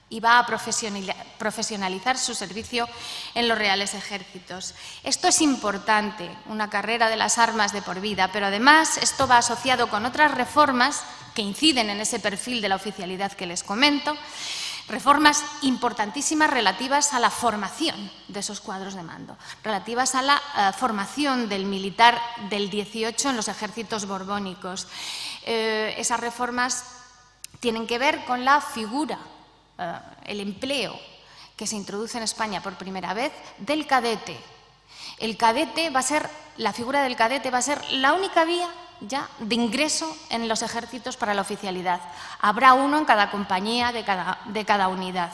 Iba a profesionalizar su servicio en los reales ejércitos. Esto es importante, una carrera de las armas de por vida, pero además esto va asociado con otras reformas que inciden en ese perfil de la oficialidad que les comento, reformas importantísimas relativas a la formación de esos cuadros de mando, relativas a la formación del militar del 18 en los ejércitos borbónicos. Esas reformas tienen que ver con la figura, el empleo que se introduce en España por primera vez del cadete. El cadete va a ser, la figura del cadete va a ser la única vía ya de ingreso en los ejércitos para la oficialidad. Habrá uno en cada compañía de cada unidad.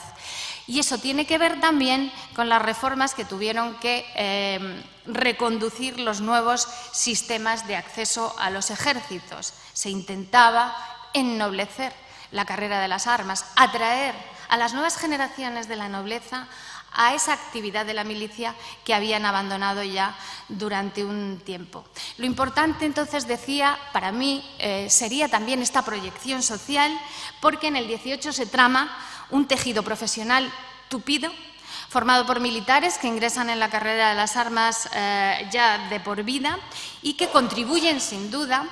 Y eso tiene que ver también con las reformas que tuvieron que reconducir los nuevos sistemas de acceso a los ejércitos. Se intentaba ennoblecer la carrera de las armas, atraer a las nuevas generaciones de la nobleza a esa actividad de la milicia que habían abandonado ya durante un tiempo. Lo importante, entonces, decía, para mí, sería también esta proyección social, porque en el 18 se trama un tejido profesional tupido, formado por militares que ingresan en la carrera de las armas ya de por vida y que contribuyen, sin duda,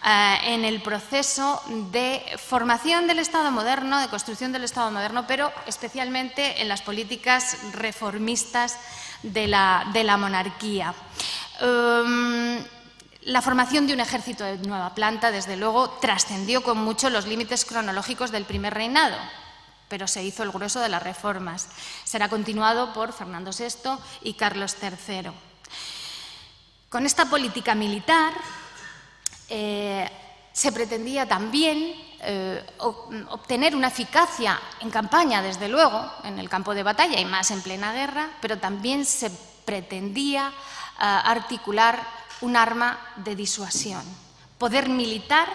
en el proceso de formación del Estado moderno, de construcción del Estado moderno, pero especialmente en las políticas reformistas de la monarquía. La formación de un ejército de nueva planta, desde luego, trascendió con mucho los límites cronológicos del primer reinado, pero se hizo el grueso de las reformas. Será continuado por Fernando VI y Carlos III. Con esta política militar se pretendía también obtener una eficacia en campaña, desde luego, en el campo de batalla y más en plena guerra, pero también se pretendía articular un arma de disuasión. Poder militar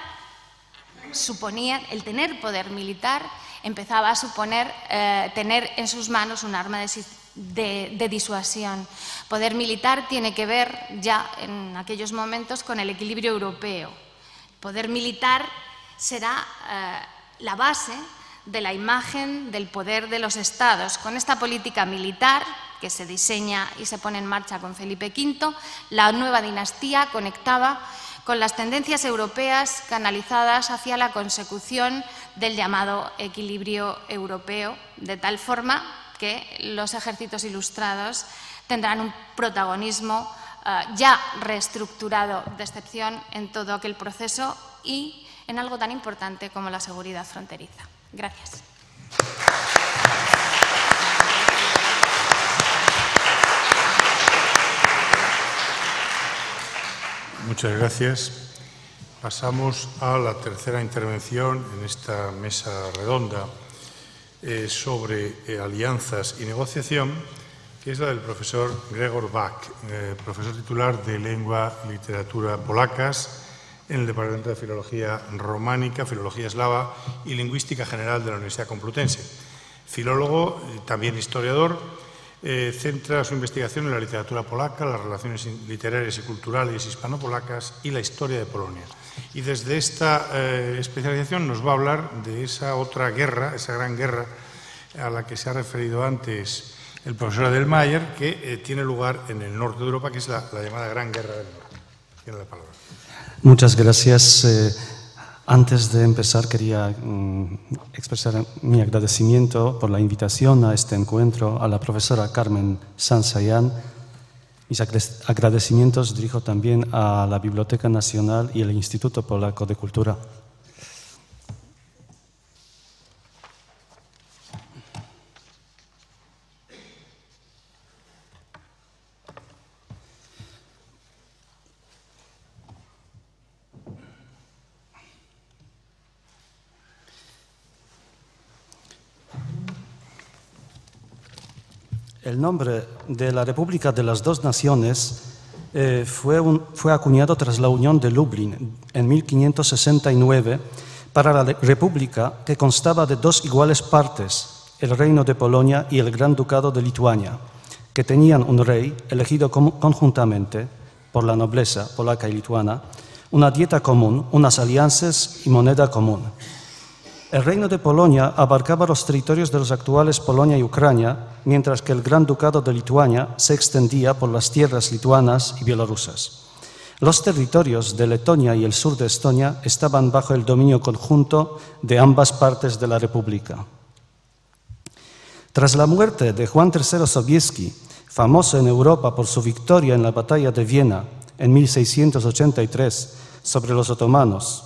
suponía, el tener poder militar empezaba a suponer tener en sus manos un arma de disuasión. Poder militar tiene que ver ya en aquellos momentos con el equilibrio europeo. Poder militar será la base de la imagen del poder de los estados. Con esta política militar que se diseña y se pone en marcha con Felipe V, la nueva dinastía conectaba con las tendencias europeas canalizadas hacia la consecución del llamado equilibrio europeo, de tal forma que los ejércitos ilustrados tendrán un protagonismo ya reestructurado de excepción en todo aquel proceso y en algo tan importante como la seguridad fronteriza. Gracias. Muchas gracias. Pasamos a la tercera intervención en esta mesa redonda sobre alianzas y negociación, que es la del profesor Gregor Bach, profesor titular de Lengua y Literatura polacas en el Departamento de Filología Románica, Filología Eslava y Lingüística General de la Universidad Complutense. Filólogo, también historiador, centra su investigación en la literatura polaca, las relaciones literarias y culturales hispano-polacas y la historia de Polonia. Y desde esta especialización nos va a hablar de esa otra guerra, esa gran guerra a la que se ha referido antes el profesor Adelmayer, que tiene lugar en el norte de Europa, que es la llamada Gran Guerra del Norte. Tiene la palabra. Muchas gracias. Antes de empezar quería expresar mi agradecimiento por la invitación a este encuentro a la profesora Carmen Sansayan. Mis agradecimientos dirijo también a la Biblioteca Nacional y el Instituto Polaco de Cultura. El nombre de la República de las Dos Naciones fue acuñado tras la Unión de Lublin en 1569 para la República, que constaba de dos iguales partes, el Reino de Polonia y el Gran Ducado de Lituania, que tenían un rey elegido conjuntamente por la nobleza polaca y lituana, una dieta común, unas alianzas y moneda común. El Reino de Polonia abarcaba los territorios de los actuales Polonia y Ucrania, mientras que el Gran Ducado de Lituania se extendía por las tierras lituanas y bielorrusas. Los territorios de Letonia y el sur de Estonia estaban bajo el dominio conjunto de ambas partes de la República. Tras la muerte de Juan III Sobieski, famoso en Europa por su victoria en la batalla de Viena en 1683 sobre los otomanos,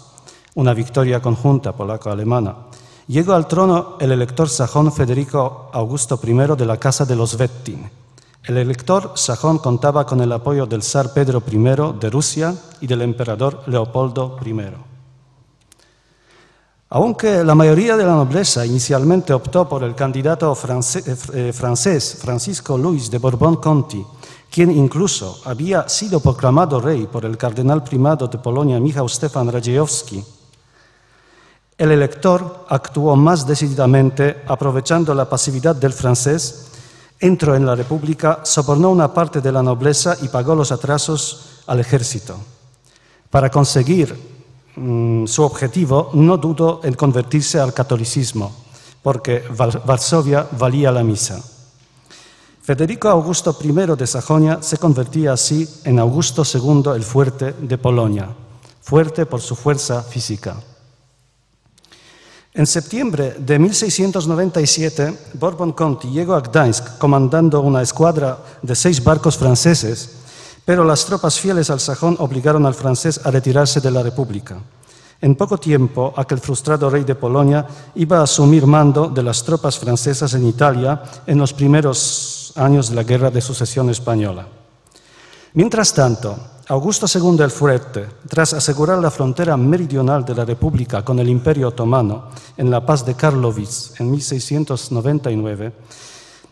una victoria conjunta polaco-alemana, llegó al trono el elector sajón Federico Augusto I de la Casa de los Wettin. El elector sajón contaba con el apoyo del zar Pedro I de Rusia y del emperador Leopoldo I. Aunque la mayoría de la nobleza inicialmente optó por el candidato francés Francisco Luis de Borbón-Conti, quien incluso había sido proclamado rey por el cardenal primado de Polonia Michał Stefan Radziejowski, el elector actuó más decididamente, aprovechando la pasividad del francés, entró en la República, sobornó una parte de la nobleza y pagó los atrasos al ejército. Para conseguir su objetivo, no dudó en convertirse al catolicismo, porque Varsovia valía la misa. Federico Augusto I de Sajonia se convertía así en Augusto II el Fuerte de Polonia, fuerte por su fuerza física. En septiembre de 1697, Borbón-Conti llegó a Gdańsk comandando una escuadra de 6 barcos franceses, pero las tropas fieles al sajón obligaron al francés a retirarse de la República. En poco tiempo, aquel frustrado rey de Polonia iba a asumir mando de las tropas francesas en Italia en los primeros años de la Guerra de Sucesión Española. Mientras tanto, Augusto II el Fuerte, tras asegurar la frontera meridional de la República con el Imperio Otomano en la Paz de Karlowitz en 1699,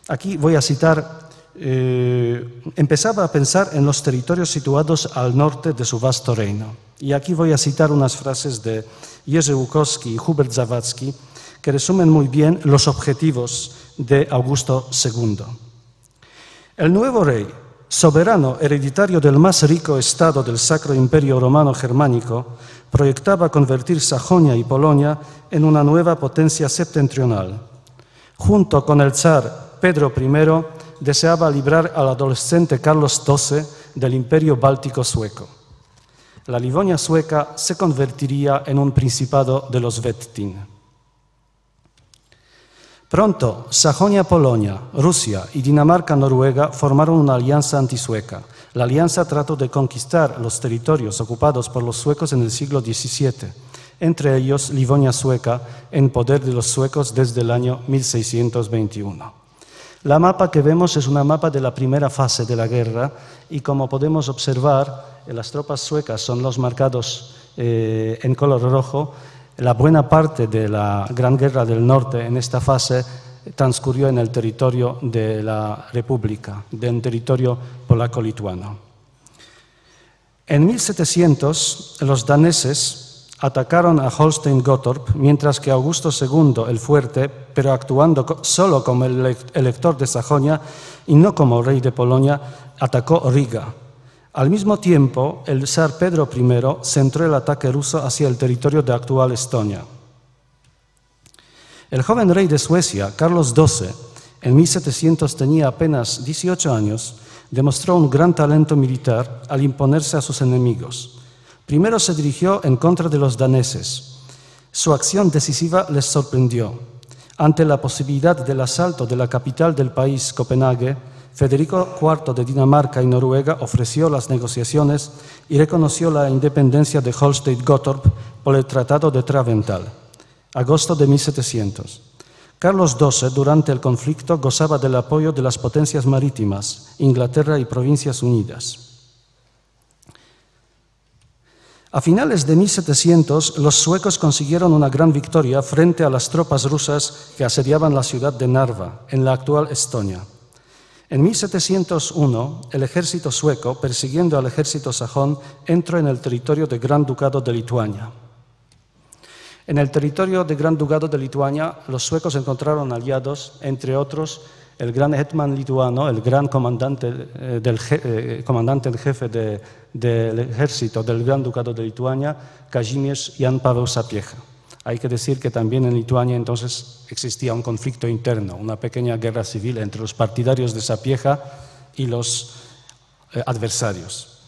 aquí voy a citar, empezaba a pensar en los territorios situados al norte de su vasto reino. Y aquí voy a citar unas frases de Jerzy Łukowski y Hubert Zawadzki que resumen muy bien los objetivos de Augusto II. El nuevo rey, soberano hereditario del más rico estado del Sacro Imperio Romano Germánico, proyectaba convertir Sajonia y Polonia en una nueva potencia septentrional. Junto con el zar Pedro I, deseaba librar al adolescente Carlos XII del Imperio Báltico sueco. La Livonia sueca se convertiría en un principado de los Wettin. Pronto, Sajonia-Polonia, Rusia y Dinamarca-Noruega formaron una alianza antisueca. La alianza trató de conquistar los territorios ocupados por los suecos en el siglo XVII, entre ellos Livonia sueca, en poder de los suecos desde el año 1621. La mapa que vemos es una mapa de la primera fase de la guerra y, como podemos observar, las tropas suecas son los marcados en color rojo. La buena parte de la Gran Guerra del Norte en esta fase transcurrió en el territorio de la República, en territorio polaco-lituano. En 1700, los daneses atacaron a Holstein-Gottorp, mientras que Augusto II el Fuerte, pero actuando solo como el elector de Sajonia y no como rey de Polonia, atacó Riga. Al mismo tiempo, el zar Pedro I centró el ataque ruso hacia el territorio de actual Estonia. El joven rey de Suecia, Carlos XII, en 1700 tenía apenas 18 años, demostró un gran talento militar al imponerse a sus enemigos. Primero se dirigió en contra de los daneses. Su acción decisiva les sorprendió. Ante la posibilidad del asalto de la capital del país, Copenhague, Federico IV de Dinamarca y Noruega ofreció las negociaciones y reconoció la independencia de Holstein-Gottorp por el Tratado de Travental, agosto de 1700. Carlos XII, durante el conflicto, gozaba del apoyo de las potencias marítimas, Inglaterra y Provincias Unidas. A finales de 1700, los suecos consiguieron una gran victoria frente a las tropas rusas que asediaban la ciudad de Narva, en la actual Estonia. En 1701, el ejército sueco, persiguiendo al ejército sajón, entró en el territorio del Gran Ducado de Lituania. En el territorio del Gran Ducado de Lituania, los suecos encontraron aliados, entre otros, el gran hetman lituano, el gran comandante en jefe del ejército del Gran Ducado de Lituania, Kazimierz Jan Paweł Sapiecha. Hay que decir que también en Lituania entonces existía un conflicto interno, una pequeña guerra civil entre los partidarios de Sapiecha y los adversarios.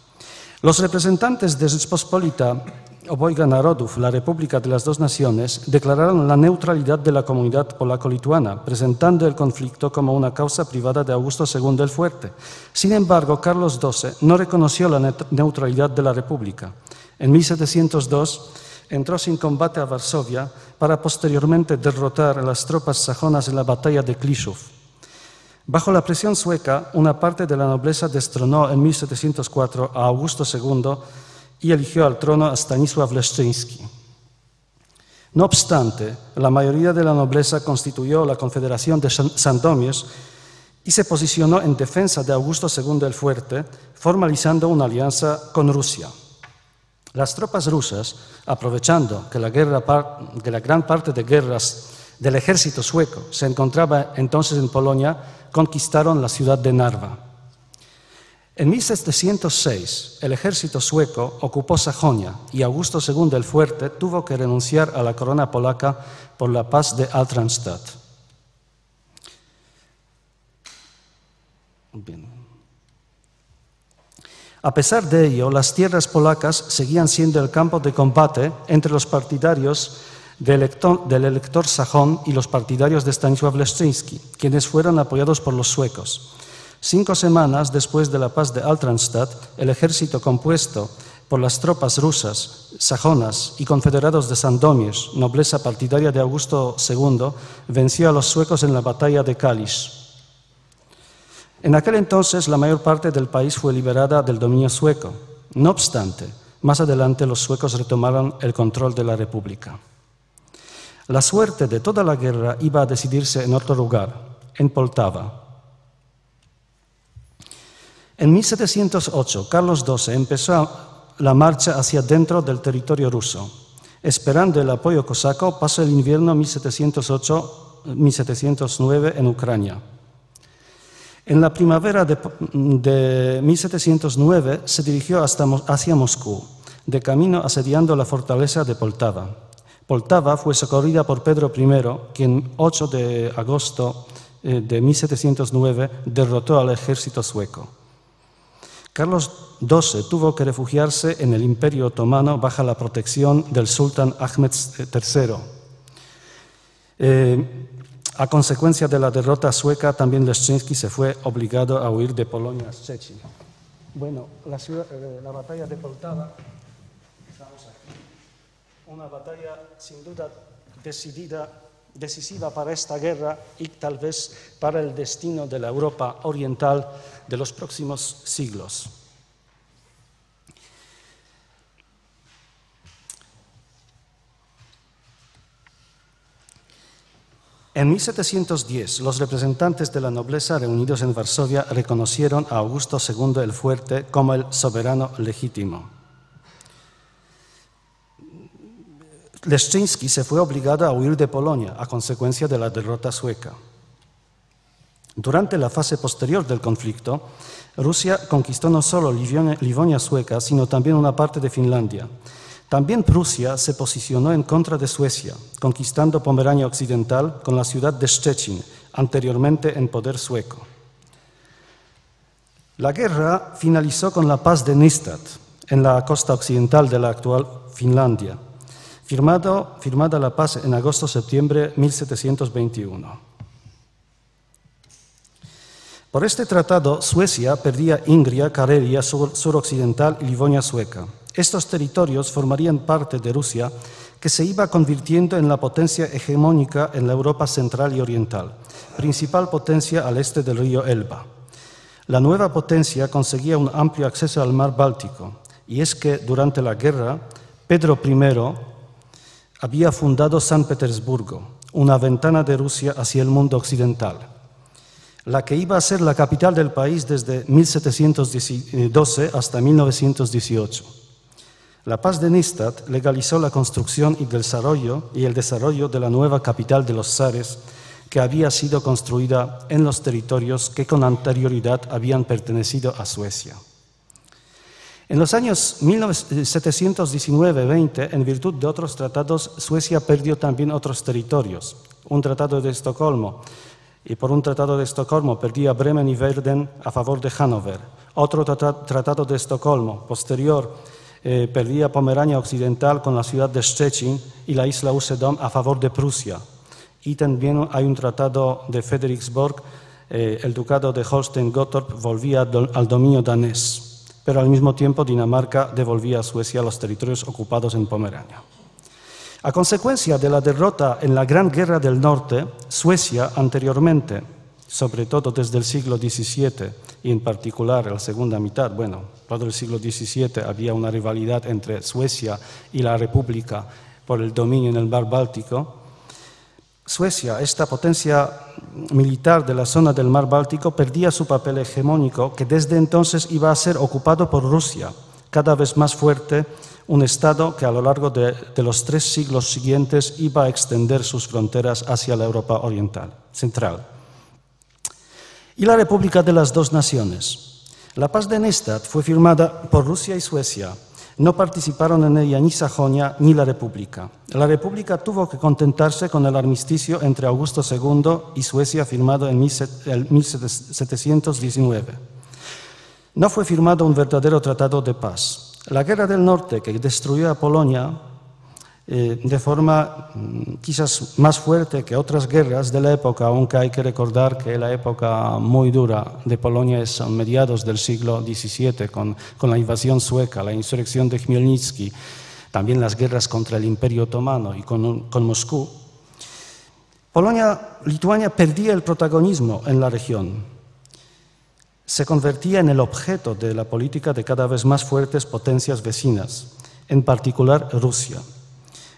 Los representantes de Rzeczpospolita Obojga Narodów, la República de las Dos Naciones, declararon la neutralidad de la comunidad polaco-lituana, presentando el conflicto como una causa privada de Augusto II el Fuerte. Sin embargo, Carlos XII no reconoció la neutralidad de la República. En 1702 entró sin combate a Varsovia para posteriormente derrotar a las tropas sajonas en la batalla de Kliszów. Bajo la presión sueca, una parte de la nobleza destronó en 1704 a Augusto II y eligió al trono a Stanisław Leszczyński. No obstante, la mayoría de la nobleza constituyó la Confederación de Sandomierz y se posicionó en defensa de Augusto II el Fuerte, formalizando una alianza con Rusia. Las tropas rusas, aprovechando que la gran parte de guerras del ejército sueco se encontraba entonces en Polonia, conquistaron la ciudad de Narva. En 1706, el ejército sueco ocupó Sajonia y Augusto II el Fuerte tuvo que renunciar a la corona polaca por la paz de Altenstadt. Bien. A pesar de ello, las tierras polacas seguían siendo el campo de combate entre los partidarios del elector sajón y los partidarios de Stanisław Leszczyński, quienes fueron apoyados por los suecos. 5 semanas después de la paz de Altenstadt, el ejército compuesto por las tropas rusas, sajonas y confederados de Sandomierz, nobleza partidaria de Augusto II, venció a los suecos en la batalla de Kalisz. En aquel entonces, la mayor parte del país fue liberada del dominio sueco. No obstante, más adelante los suecos retomaron el control de la República. La suerte de toda la guerra iba a decidirse en otro lugar, en Poltava. En 1708, Carlos XII empezó la marcha hacia dentro del territorio ruso. Esperando el apoyo cosaco, pasó el invierno 1708-1709 en Ucrania. En la primavera de 1709 se dirigió hacia Moscú, de camino asediando la fortaleza de Poltava. Poltava fue socorrida por Pedro I, quien 8 de agosto de 1709 derrotó al ejército sueco. Carlos XII tuvo que refugiarse en el Imperio Otomano bajo la protección del sultán Ahmed III. A consecuencia de la derrota sueca, también Leszczyński se fue obligado a huir de Polonia a Szczecin. Bueno, la batalla de Poltava, estamos aquí, una batalla sin duda decisiva para esta guerra y tal vez para el destino de la Europa oriental de los próximos siglos. En 1710, los representantes de la nobleza reunidos en Varsovia reconocieron a Augusto II el Fuerte como el soberano legítimo. Leszczyński se fue obligado a huir de Polonia a consecuencia de la derrota sueca. Durante la fase posterior del conflicto, Rusia conquistó no solo Livonia sueca, sino también una parte de Finlandia. También Prusia se posicionó en contra de Suecia, conquistando Pomerania Occidental con la ciudad de Szczecin, anteriormente en poder sueco. La guerra finalizó con la paz de Nystad, en la costa occidental de la actual Finlandia, firmada la paz en agosto-septiembre de 1721. Por este tratado, Suecia perdía Ingria, Karelia suroccidental y Livonia sueca. Estos territorios formarían parte de Rusia, que se iba convirtiendo en la potencia hegemónica en la Europa central y oriental, principal potencia al este del río Elba. La nueva potencia conseguía un amplio acceso al mar Báltico, y es que durante la guerra, Pedro I había fundado San Petersburgo, una ventana de Rusia hacia el mundo occidental. la que iba a ser la capital del país desde 1712 hasta 1918. La Paz de Neustadt legalizó la construcción y el desarrollo de la nueva capital de los zares, que había sido construida en los territorios que con anterioridad habían pertenecido a Suecia. En los años 1719-20, en virtud de otros tratados, Suecia perdió también otros territorios. Un tratado de Estocolmo, y por un tratado de Estocolmo perdía Bremen y Verden a favor de Hannover. Otro tratado de Estocolmo, posterior, perdía Pomerania Occidental con la ciudad de Szczecin y la isla Usedom a favor de Prusia. Y también hay un tratado de Frederiksborg, el ducado de Holstein-Gottorp volvía al dominio danés, pero al mismo tiempo Dinamarca devolvía a Suecia los territorios ocupados en Pomerania. A consecuencia de la derrota en la Gran Guerra del Norte, Suecia anteriormente, sobre todo desde el siglo XVII y en particular en la segunda mitad, todo el siglo XVII había una rivalidad entre Suecia y la República por el dominio en el mar Báltico. Suecia, esta potencia militar de la zona del mar Báltico, perdía su papel hegemónico que desde entonces iba a ser ocupado por Rusia, cada vez más fuerte, un Estado que a lo largo de los 3 siglos siguientes iba a extender sus fronteras hacia la Europa central. Y la República de las Dos Naciones. La Paz de Neustadt fue firmada por Rusia y Suecia. No participaron en ella ni Sajonia ni la República. La República tuvo que contentarse con el armisticio entre Augusto II y Suecia firmado en 1719. No fue firmado un verdadero tratado de paz. La Guerra del Norte, que destruyó a Polonia de forma quizás más fuerte que otras guerras de la época, aunque hay que recordar que la época muy dura de Polonia es a mediados del siglo XVII, con la invasión sueca, la insurrección de Khmelnytsky, también las guerras contra el Imperio Otomano y con Moscú. Lituania perdía el protagonismo en la región. Se convertía en el objeto de la política de cada vez más fuertes potencias vecinas, en particular Rusia.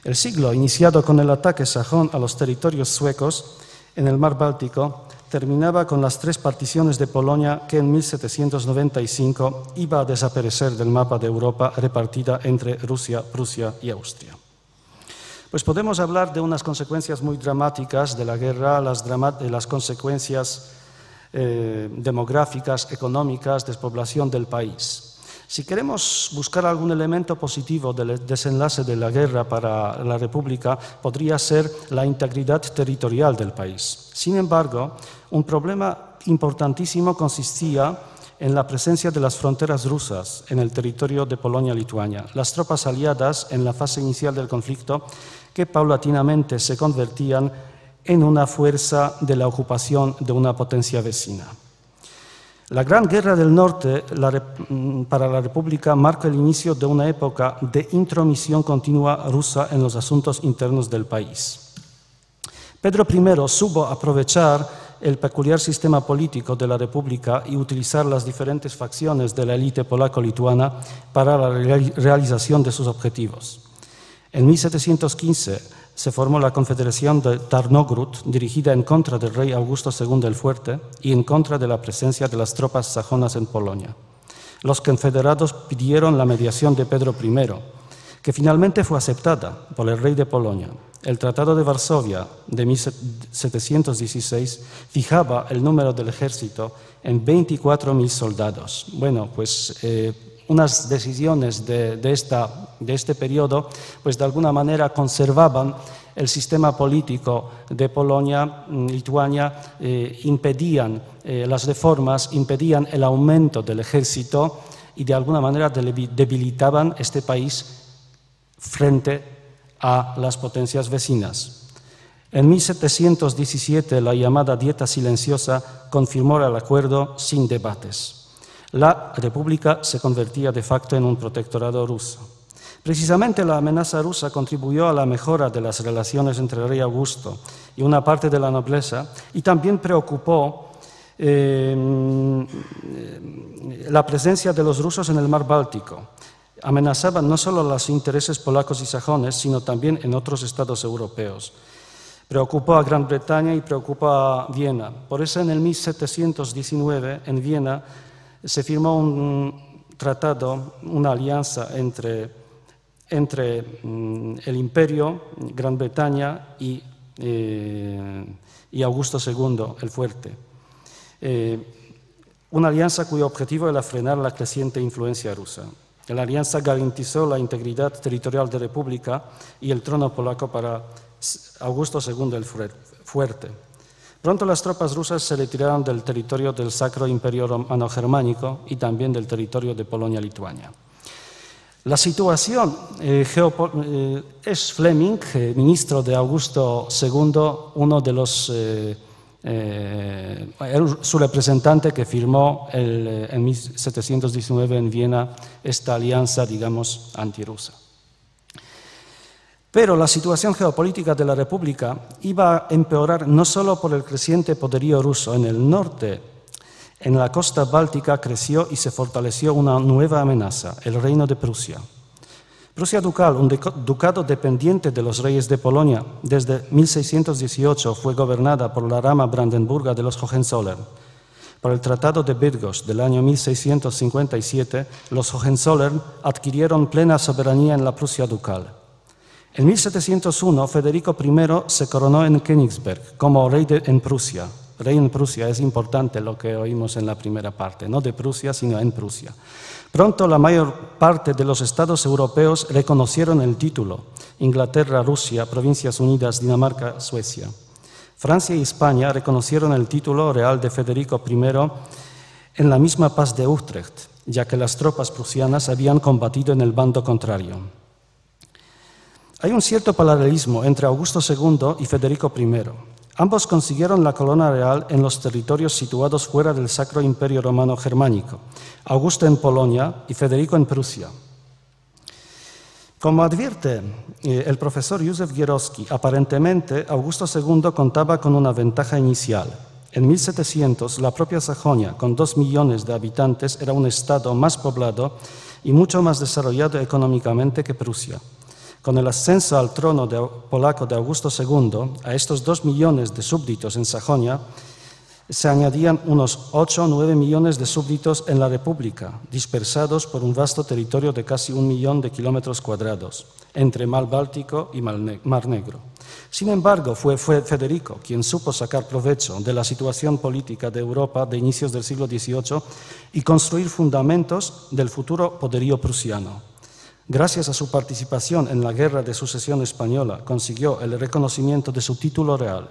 El siglo, iniciado con el ataque sajón a los territorios suecos en el mar Báltico, terminaba con las 3 particiones de Polonia que en 1795 iba a desaparecer del mapa de Europa, repartida entre Rusia, Prusia y Austria. Pues podemos hablar de unas consecuencias muy dramáticas de la guerra, las consecuencias demográficas, económicas, despoblación del país. Si queremos buscar algún elemento positivo del desenlace de la guerra para la República, podría ser la integridad territorial del país. Sin embargo, un problema importantísimo consistía en la presencia de las fronteras rusas en el territorio de Polonia-Lituania. Las tropas aliadas en la fase inicial del conflicto, que paulatinamente se convertían en una fuerza de la ocupación de una potencia vecina. La Gran Guerra del Norte para la República marca el inicio de una época de intromisión continua rusa en los asuntos internos del país. Pedro I supo aprovechar el peculiar sistema político de la República y utilizar las diferentes facciones de la élite polaco-lituana para la realización de sus objetivos. En 1715 se formó la Confederación de Tarnogród, dirigida en contra del rey Augusto II el Fuerte y en contra de la presencia de las tropas sajonas en Polonia. Los confederados pidieron la mediación de Pedro I, que finalmente fue aceptada por el rey de Polonia. El Tratado de Varsovia de 1716 fijaba el número del ejército en 24.000 soldados. Unas decisiones de este periodo, pues de alguna manera conservaban el sistema político de Polonia, Lituania, impedían las reformas, impedían el aumento del ejército y de alguna manera debilitaban este país frente a las potencias vecinas. En 1717, la llamada Dieta Silenciosa confirmó el acuerdo sin debates. La República se convertía de facto en un protectorado ruso. Precisamente la amenaza rusa contribuyó a la mejora de las relaciones entre el rey Augusto y una parte de la nobleza y también preocupó la presencia de los rusos en el mar Báltico. Amenazaban no solo los intereses polacos y sajones, sino también en otros estados europeos. Preocupó a Gran Bretaña y preocupó a Viena. Por eso en el 1719 en Viena se firmó un tratado, una alianza entre el Imperio, Gran Bretaña y Augusto II el Fuerte. Una alianza cuyo objetivo era frenar la creciente influencia rusa. La alianza garantizó la integridad territorial de la República y el trono polaco para Augusto II el Fuerte. Pronto las tropas rusas se retiraron del territorio del Sacro Imperio Romano-Germánico y también del territorio de Polonia-Lituania. La situación es Fleming, ministro de Augusto II, uno de los su representante que firmó en 1719 en Viena esta alianza, digamos, antirrusa. Pero la situación geopolítica de la República iba a empeorar no solo por el creciente poderío ruso en el norte. En la costa báltica creció y se fortaleció una nueva amenaza, el Reino de Prusia. Prusia ducal, un ducado dependiente de los reyes de Polonia, desde 1618 fue gobernada por la rama brandenburga de los Hohenzollern. Por el Tratado de Bydgoszcz del año 1657, los Hohenzollern adquirieron plena soberanía en la Prusia ducal. En 1701, Federico I se coronó en Königsberg como rey en Prusia. Rey en Prusia es importante lo que oímos en la primera parte, no de Prusia, sino en Prusia. Pronto la mayor parte de los estados europeos reconocieron el título: Inglaterra, Rusia, Provincias Unidas, Dinamarca, Suecia. Francia y España reconocieron el título real de Federico I en la misma paz de Utrecht, ya que las tropas prusianas habían combatido en el bando contrario. Hay un cierto paralelismo entre Augusto II y Federico I. Ambos consiguieron la corona real en los territorios situados fuera del Sacro Imperio Romano Germánico, Augusto en Polonia y Federico en Prusia. Como advierte el profesor Józef Gierowski, aparentemente Augusto II contaba con una ventaja inicial. En 1700, la propia Sajonia, con 2 millones de habitantes, era un estado más poblado y mucho más desarrollado económicamente que Prusia. Con el ascenso al trono polaco de Augusto II, a estos 2 millones de súbditos en Sajonia se añadían unos 8 o 9 millones de súbditos en la República, dispersados por un vasto territorio de casi 1 millón de kilómetros cuadrados, entre Mar Báltico y Mar Negro. Sin embargo, fue Federico quien supo sacar provecho de la situación política de Europa de inicios del siglo XVIII y construir fundamentos del futuro poderío prusiano. Gracias a su participación en la Guerra de Sucesión Española, consiguió el reconocimiento de su título real.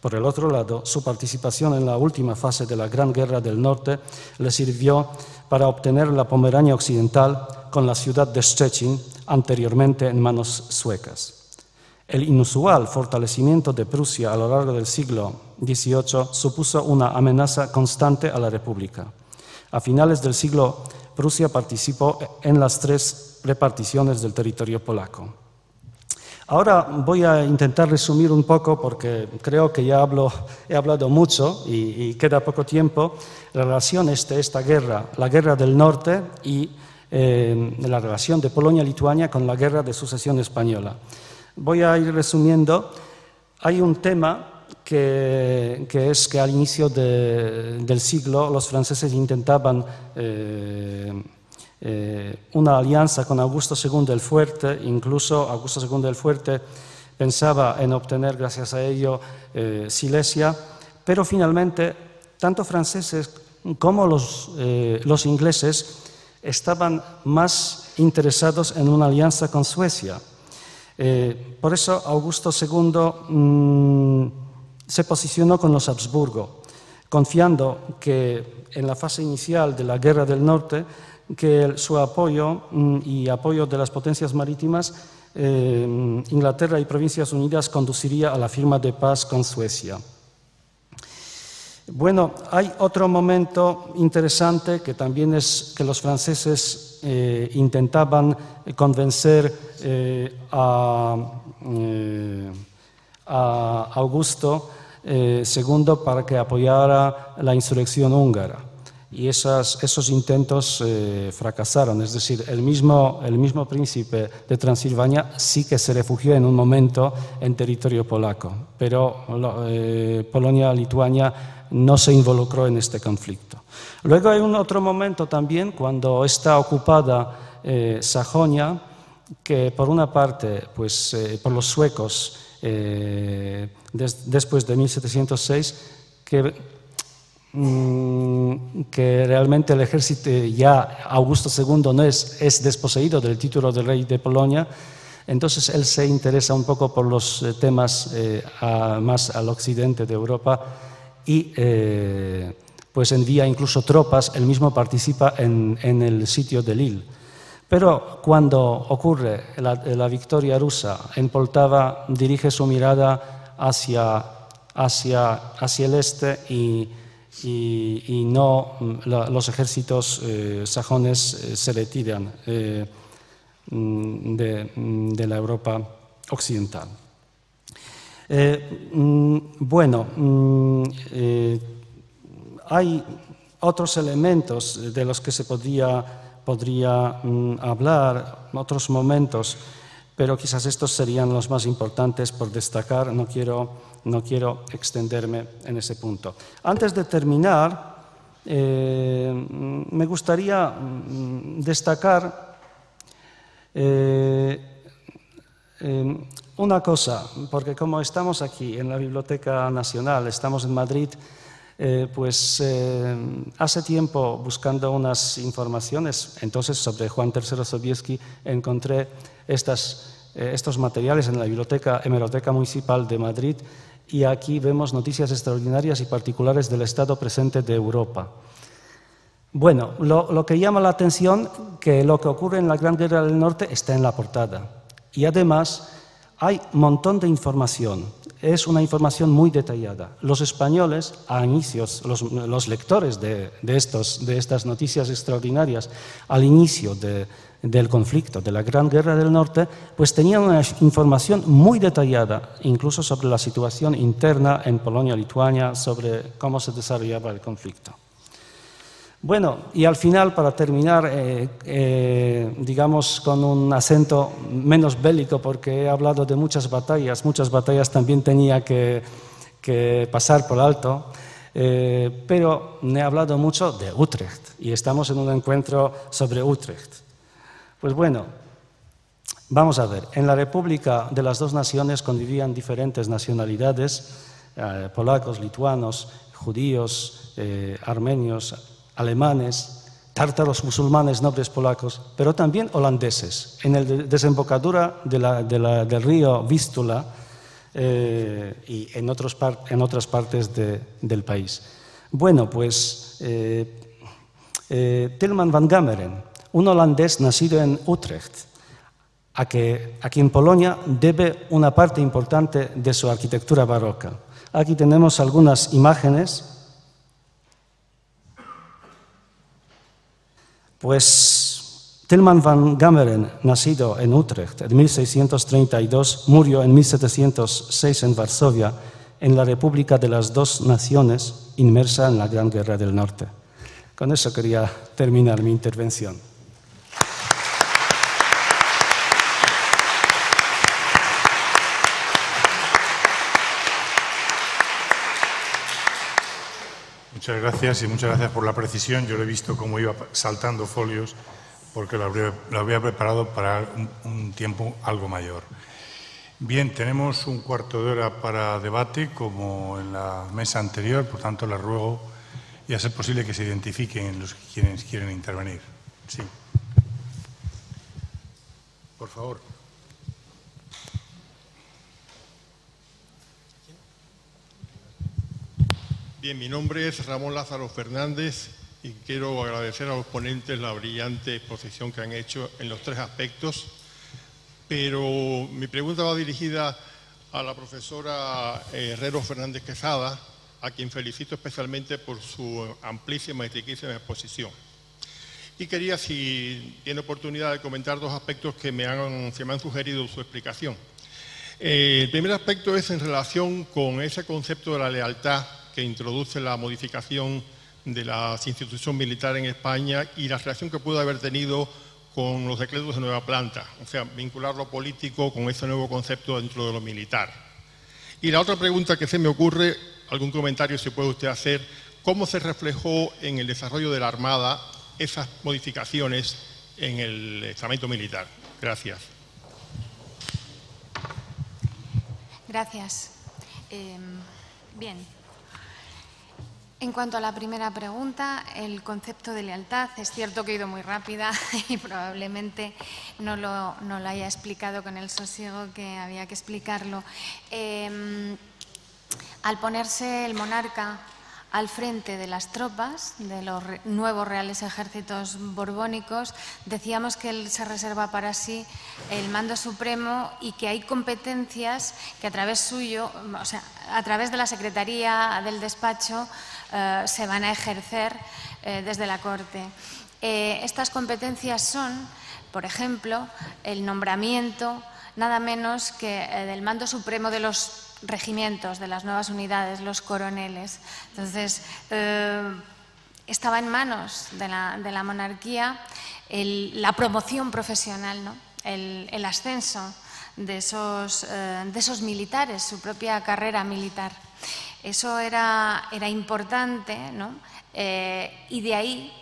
Por el otro lado, su participación en la última fase de la Gran Guerra del Norte le sirvió para obtener la Pomerania Occidental con la ciudad de Szczecin, anteriormente en manos suecas. El inusual fortalecimiento de Prusia a lo largo del siglo XVIII supuso una amenaza constante a la República. A finales del siglo, Prusia participó en las 3 reparticiones del territorio polaco. Ahora voy a intentar resumir un poco, porque creo que ya he hablado mucho y queda poco tiempo, la relación de esta guerra, la Guerra del Norte y la relación de Polonia-Lituania con la Guerra de Sucesión Española. Voy a ir resumiendo. Hay un tema que es que al inicio del siglo los franceses intentaban una alianza con Augusto II el Fuerte. Incluso Augusto II el Fuerte pensaba en obtener, gracias a ello, Silesia, pero finalmente tanto franceses como los ingleses estaban más interesados en una alianza con Suecia. Por eso Augusto II se posicionó con los Habsburgo, confiando que en la fase inicial de la Guerra del Norte que su apoyo y apoyo de las potencias marítimas, Inglaterra y Provincias Unidas, conduciría a la firma de paz con Suecia. Bueno, hay otro momento interesante que también es que los franceses intentaban convencer a Augusto II para que apoyara la insurrección húngara. y esos intentos fracasaron. Es decir, el mismo príncipe de Transilvania sí que se refugió en un momento en territorio polaco, pero Polonia-Lituania no se involucró en este conflicto. Luego hay un otro momento también cuando está ocupada Sajonia, que por una parte pues, por los suecos después de 1706, que realmente el ejército, ya Augusto II no es desposeído del título de rey de Polonia, entonces él se interesa un poco por los temas más al occidente de Europa y pues envía incluso tropas, él mismo participa en el sitio de Lille. Pero cuando ocurre la victoria rusa en Poltava, dirige su mirada hacia el este y los ejércitos sajones se retiran de la Europa occidental. Hay otros elementos de los que se podría hablar, otros momentos, pero quizás estos serían los más importantes por destacar. No quiero extenderme en ese punto. Antes de terminar, me gustaría destacar una cosa, porque como estamos aquí en la Biblioteca Nacional, estamos en Madrid, hace tiempo buscando unas informaciones, entonces sobre Juan III Sobieski, encontré estos materiales en la Hemeroteca Municipal de Madrid, y aquí vemos noticias extraordinarias y particulares del estado presente de Europa. Bueno, lo que llama la atención que lo que ocurre en la Gran Guerra del Norte está en la portada, y además hay un montón de información. Es una información muy detallada. Los españoles, a inicios, los lectores de estas noticias extraordinarias, al inicio del conflicto, de la Gran Guerra del Norte, pues tenían una información muy detallada, incluso sobre la situación interna en Polonia-Lituania, sobre cómo se desarrollaba el conflicto. Bueno, y al final, para terminar, digamos con un acento menos bélico, porque he hablado de muchas batallas también tenía que pasar por alto, pero he hablado mucho de Utrecht, y estamos en un encuentro sobre Utrecht. Pues bueno, vamos a ver, en la República de las dos naciones convivían diferentes nacionalidades, polacos, lituanos, judíos, armenios, alemanes, tártaros, musulmanes, nobles polacos, pero también holandeses. En la desembocadura del río Vístula y en otras partes del país. Bueno, pues Tilman van Gameren, un holandés nacido en Utrecht, a quien Polonia debe una parte importante de su arquitectura barroca. Aquí tenemos algunas imágenes. Pues Tilman van Gameren, nacido en Utrecht en 1632, murió en 1706 en Varsovia, en la República de las dos Naciones, inmersa en la Gran Guerra del Norte. Con eso quería terminar mi intervención. Muchas gracias y muchas gracias por la precisión. Yo lo he visto cómo iba saltando folios porque lo había preparado para un tiempo algo mayor. Bien, tenemos un cuarto de hora para debate como en la mesa anterior, por tanto les ruego y a ser posible que se identifiquen quienes quieren intervenir. Sí. Por favor. Bien, mi nombre es Ramón Lázaro Fernández y quiero agradecer a los ponentes la brillante exposición que han hecho en los tres aspectos, pero mi pregunta va dirigida a la profesora Herrero Fernández Quesada, a quien felicito especialmente por su amplísima y riquísima exposición. Y quería, si tiene oportunidad, de comentar dos aspectos que me han sugerido su explicación. El primer aspecto es en relación con ese concepto de la lealtad que introduce la modificación de la institución militar en España y la relación que pudo haber tenido con los decretos de nueva planta, o sea, vincular lo político con ese nuevo concepto dentro de lo militar. Y la otra pregunta que se me ocurre, algún comentario se puede usted hacer, ¿cómo se reflejó en el desarrollo de la Armada esas modificaciones en el estamento militar? Gracias. Gracias. Bien. En cuanto a la primera pregunta, el concepto de lealtad, es cierto que he ido muy rápida y probablemente no lo haya explicado con el sosiego que había que explicarlo. Al ponerse el monarca al frente de las tropas, de los nuevos reales ejércitos borbónicos, decíamos que él se reserva para sí el mando supremo y que hay competencias que a través suyo, o sea, a través de la Secretaría del despacho, se van a ejercer desde la Corte. Estas competencias son, por ejemplo, el nombramiento nada menos que del mando supremo de los regimientos, de las nuevas unidades, los coroneles. Entonces, estaba en manos de la monarquía la promoción profesional, ¿no? El ascenso de esos militares, su propia carrera militar. Eso era importante, ¿no? Y de ahí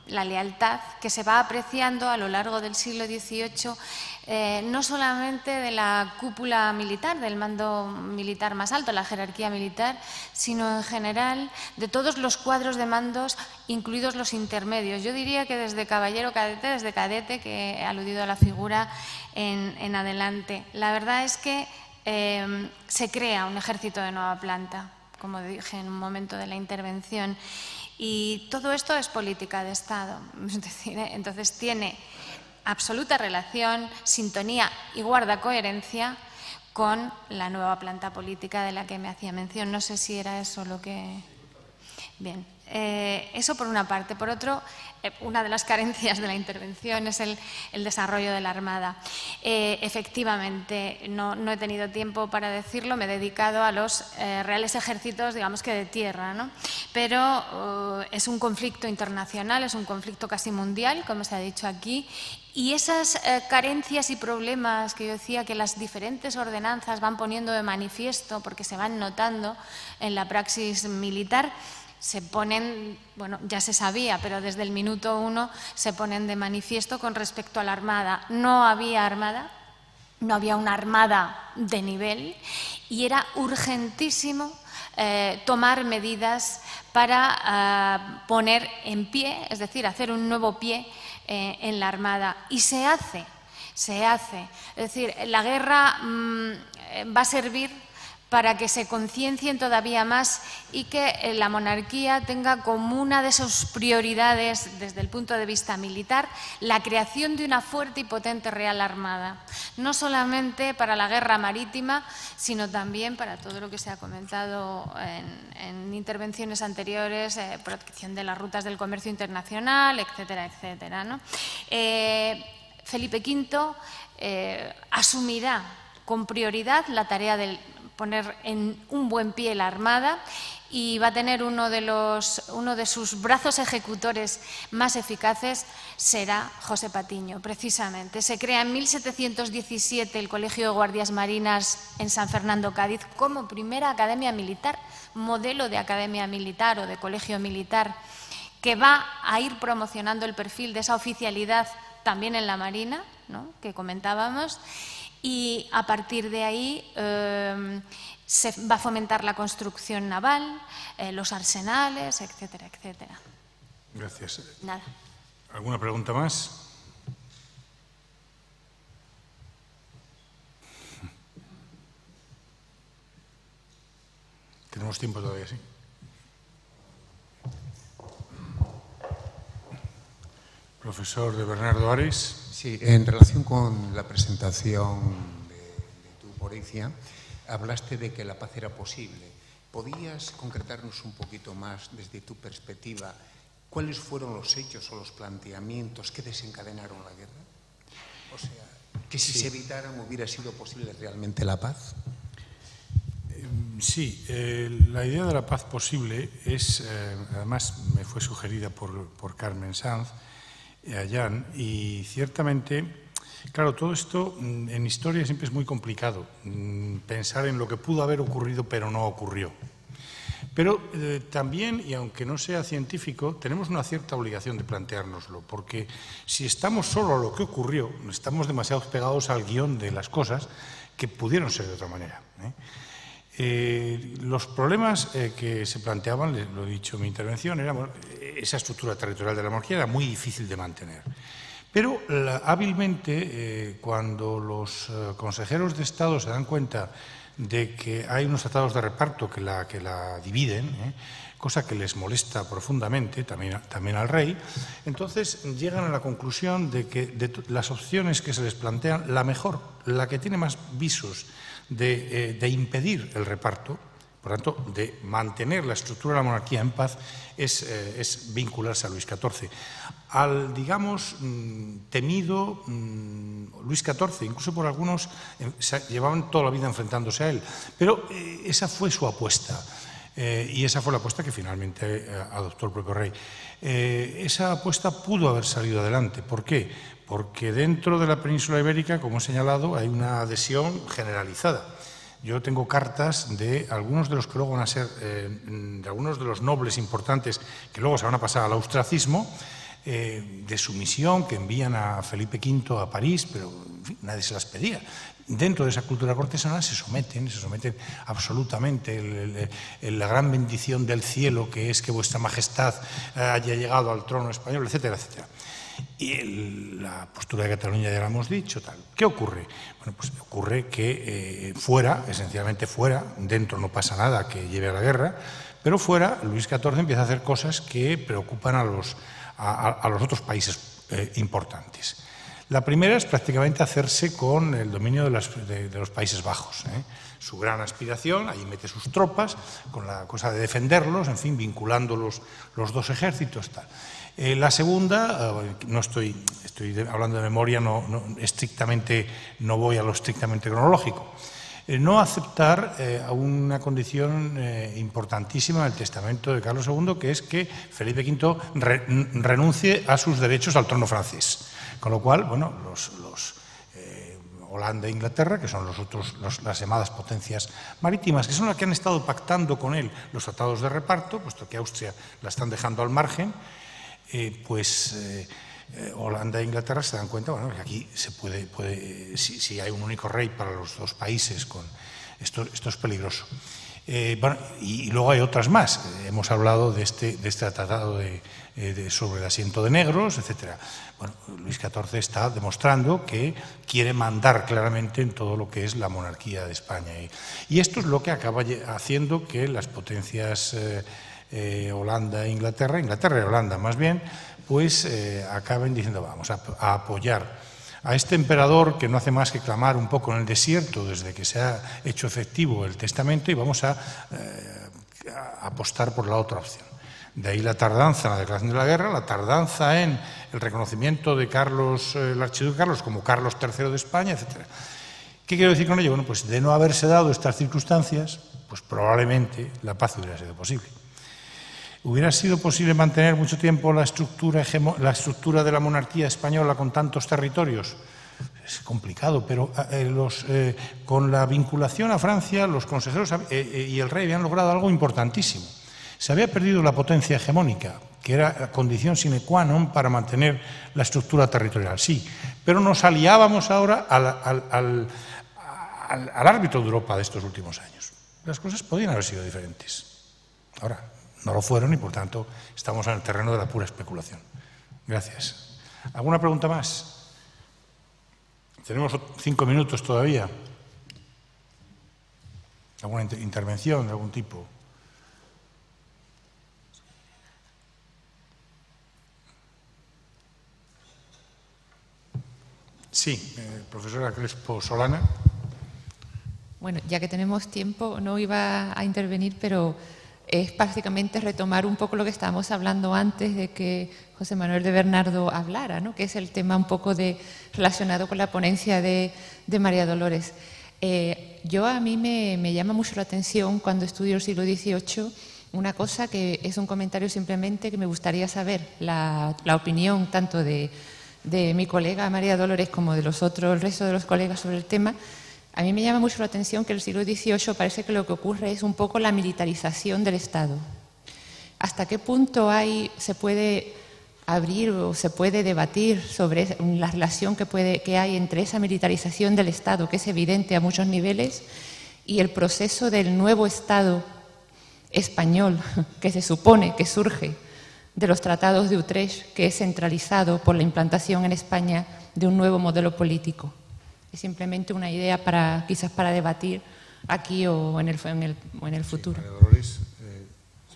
la lealtad que se va apreciando a lo largo del siglo XVIII, no solamente de la cúpula militar, del mando militar más alto, la jerarquía militar, sino en general de todos los cuadros de mandos, incluidos los intermedios. Yo diría que desde caballero cadete, desde cadete, que he aludido a la figura en adelante. La verdad es que se crea un ejército de nueva planta, como dije en un momento de la intervención, y todo esto es política de Estado. Es decir, entonces tiene absoluta relación, sintonía y guarda coherencia con la nueva planta política de la que me hacía mención. No sé si era eso lo que... Bien, eso por una parte. Por otro, una de las carencias de la intervención es el desarrollo de la Armada. Efectivamente, no he tenido tiempo para decirlo, me he dedicado a los reales ejércitos, digamos que de tierra, ¿no? Pero es un conflicto internacional, es un conflicto casi mundial, como se ha dicho aquí, y esas carencias y problemas que yo decía que las diferentes ordenanzas van poniendo de manifiesto, porque se van notando en la praxis militar, se ponen, bueno, ya se sabía, pero desde el minuto 1 se ponen de manifiesto con respecto a la Armada. No había Armada, no había una Armada de nivel y era urgentísimo tomar medidas para poner en pie, es decir, hacer un nuevo pie en la Armada. Y se hace. Es decir, la guerra va a servir para que se conciencien todavía más y que la monarquía tenga como una de sus prioridades desde el punto de vista militar la creación de una fuerte y potente Real Armada, no solamente para la guerra marítima, sino también para todo lo que se ha comentado en intervenciones anteriores, protección de las rutas del comercio internacional, etcétera, etcétera, ¿no? Felipe V asumirá con prioridad la tarea de poner en un buen pie la Armada y va a tener uno de sus brazos ejecutores más eficaces será José Patiño, precisamente. Se crea en 1717 el Colegio de Guardias Marinas en San Fernando, Cádiz, como primera academia militar, modelo de academia militar o de colegio militar, que va a ir promocionando el perfil de esa oficialidad también en la Marina, ¿no?, que comentábamos. Y a partir de ahí se va a fomentar la construcción naval, los arsenales, etcétera, etcétera. Gracias. Nada. ¿Alguna pregunta más? Tenemos tiempo todavía, sí. Profesor de Bernardo Ares. Sí, en relación con la presentación de tu ponencia, hablaste de que la paz era posible. ¿Podías concretarnos un poquito más desde tu perspectiva cuáles fueron los hechos o los planteamientos que desencadenaron la guerra? O sea, que si se evitaran hubiera sido posible realmente la paz. Sí, la idea de la paz posible es, además me fue sugerida por Carmen Sanz Ayán, y ciertamente, claro, todo esto en historia siempre es muy complicado, pensar en lo que pudo haber ocurrido pero no ocurrió. Pero también, y aunque no sea científico, tenemos una cierta obligación de planteárnoslo, porque si estamos solo a lo que ocurrió, estamos demasiado pegados al guión de las cosas que pudieron ser de otra manera. Los problemas que se planteaban, lo he dicho en mi intervención, era esa estructura territorial de la monarquía era muy difícil de mantener. Pero hábilmente, cuando los consejeros de Estado se dan cuenta de que hay unos tratados de reparto que la dividen, cosa que les molesta profundamente, también al rey, entonces llegan a la conclusión de que de las opciones que se les plantean, la mejor, la que tiene más visos de impedir el reparto, por tanto, de mantener la estructura de la monarquía en paz, es vincularse a Luis XIV. Al, digamos, temido Luis XIV, incluso por algunos llevaban toda la vida enfrentándose a él, pero esa fue su apuesta. Y esa fue la apuesta que finalmente adoptó el propio rey. Esa apuesta pudo haber salido adelante. ¿Por qué? Porque dentro de la península ibérica, como he señalado, hay una adhesión generalizada. Yo tengo cartas de algunos de los que luego van a ser, de algunos de los nobles importantes que luego se van a pasar al austracismo, de sumisión que envían a Felipe V a París, pero en fin, nadie se las pedía. Dentro de esa cultura cortesana se someten absolutamente. La gran bendición del cielo, que es que vuestra majestad haya llegado al trono español, etcétera, etcétera. Y la postura de Cataluña ya la hemos dicho, tal. ¿Qué ocurre? Bueno, pues ocurre que esencialmente fuera, dentro no pasa nada que lleve a la guerra, pero fuera Luis XIV empieza a hacer cosas que preocupan a los otros países importantes. La primera es prácticamente hacerse con el dominio de los Países Bajos. Su gran aspiración, ahí mete sus tropas, con la cosa de defenderlos, en fin, vinculando los dos ejércitos, tal. La segunda, estoy hablando de memoria, no voy a lo estrictamente cronológico. No aceptar a una condición importantísima del testamento de Carlos II, que es que Felipe V renuncie a sus derechos al trono francés. Con lo cual, bueno, Holanda e Inglaterra, que son las llamadas potencias marítimas, que son las que han estado pactando con él los tratados de reparto, puesto que Austria la están dejando al margen, Holanda e Inglaterra se dan cuenta, bueno, que aquí se puede si hay un único rey para los dos países, esto es peligroso. Y luego hay otras más. Hemos hablado de este tratado sobre el asiento de negros, etc. Bueno, Luis XIV está demostrando que quiere mandar claramente en todo lo que es la monarquía de España. Y esto es lo que acaba haciendo que las potencias Holanda e Inglaterra y Holanda más bien, pues acaben diciendo vamos a apoyar a este emperador que no hace más que clamar un poco en el desierto desde que se ha hecho efectivo el testamento, y vamos a apostar por la otra opción. De ahí la tardanza en la declaración de la guerra, la tardanza en el reconocimiento de Carlos, el archiduque Carlos, como Carlos III de España, etc. ¿Qué quiero decir con ello? Bueno, pues de no haberse dado estas circunstancias, pues probablemente la paz hubiera sido posible. ¿Hubiera sido posible mantener mucho tiempo la estructura de la monarquía española con tantos territorios? Es complicado, pero con la vinculación a Francia, los consejeros y el rey habían logrado algo importantísimo. Se había perdido la potencia hegemónica, que era la condición sine qua non para mantener la estructura territorial, sí, pero nos aliábamos ahora al árbitro de Europa de estos últimos años. Las cosas podían haber sido diferentes. Ahora, no lo fueron y, por tanto, estamos en el terreno de la pura especulación. Gracias. ¿Alguna pregunta más? Tenemos 5 minutos todavía. ¿Alguna intervención de algún tipo? Sí, profesora Crespo Solana. Bueno, ya que tenemos tiempo, no iba a intervenir, pero es básicamente retomar un poco lo que estábamos hablando antes de que José Manuel de Bernardo hablara, ¿no? Que es el tema un poco relacionado con la ponencia de María Dolores. A mí me llama mucho la atención cuando estudio el siglo XVIII una cosa que es un comentario simplemente que me gustaría saber, la opinión tanto de mi colega María Dolores como de el resto de los colegas sobre el tema. A mí me llama mucho la atención que en el siglo XVIII parece que lo que ocurre es un poco la militarización del Estado. ¿Hasta qué punto se puede abrir o se puede debatir sobre la relación que hay entre esa militarización del Estado, que es evidente a muchos niveles, y el proceso del nuevo Estado español, que se supone que surge de los tratados de Utrecht, que es centralizado por la implantación en España de un nuevo modelo político? Es simplemente una idea quizás para debatir aquí o en el futuro. Sí, María Dolores,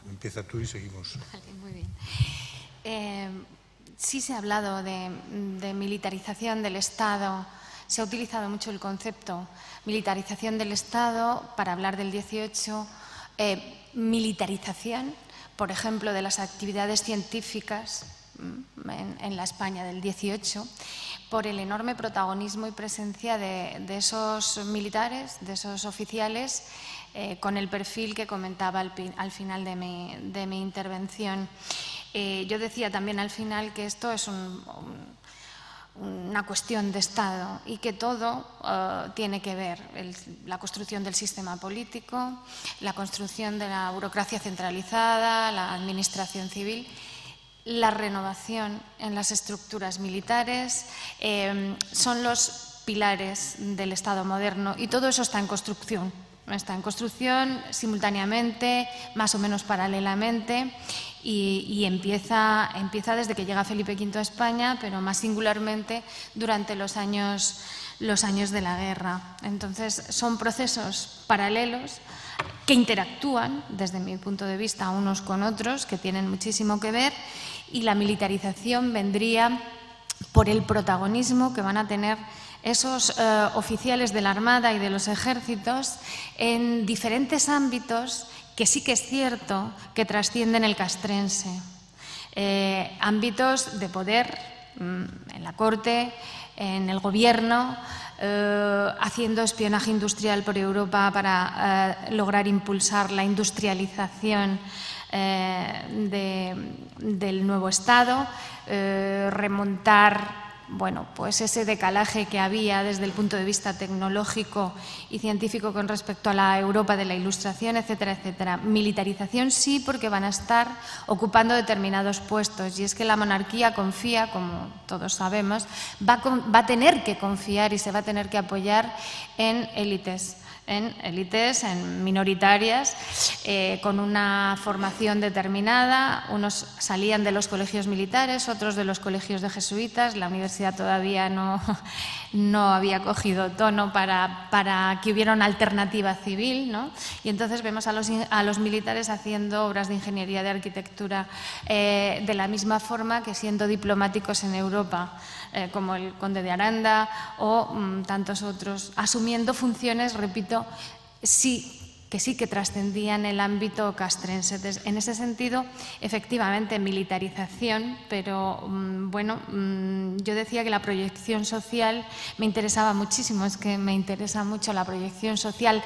empieza tú y seguimos. Vale, muy bien. Sí se ha hablado de militarización del Estado. Se ha utilizado mucho el concepto militarización del Estado para hablar del 18, militarización, por ejemplo, de las actividades científicas en la España del 18, por el enorme protagonismo y presencia de esos militares, de esos oficiales, con el perfil que comentaba al final de mi intervención. Yo decía también al final que esto es una cuestión de Estado y que todo tiene que ver, la construcción del sistema político, la construcción de la burocracia centralizada, la administración civil, la renovación en las estructuras militares, son los pilares del Estado moderno y todo eso está en construcción. Está en construcción simultáneamente, más o menos paralelamente, y empieza desde que llega Felipe V a España, pero más singularmente durante los años de la guerra. Entonces, son procesos paralelos que interactúan, desde mi punto de vista, unos con otros, que tienen muchísimo que ver, y la militarización vendría por el protagonismo que van a tener esos oficiales de la Armada y de los ejércitos en diferentes ámbitos que sí que es cierto que trascienden el castrense. Ámbitos de poder en la corte, en el gobierno, haciendo espionaje industrial por Europa para lograr impulsar la industrialización del nuevo Estado, remontar pues ese decalaje que había desde el punto de vista tecnológico y científico con respecto a la Europa de la Ilustración, etcétera, etcétera. Militarización sí, porque van a estar ocupando determinados puestos, y es que la monarquía confía, como todos sabemos, va a tener que confiar y se va a tener que apoyar en élites, en minoritarias, con una formación determinada. Unos salían de los colegios militares, otros de los colegios de jesuitas. La universidad todavía no había cogido tono para que hubiera una alternativa civil, ¿no? Y entonces vemos a los militares haciendo obras de ingeniería, de arquitectura, de la misma forma que siendo diplomáticos en Europa, como el conde de Aranda o tantos otros, asumiendo funciones, repito, que trascendían el ámbito castrense. En ese sentido, efectivamente, militarización, pero yo decía que la proyección social me interesaba muchísimo, es que me interesa mucho la proyección social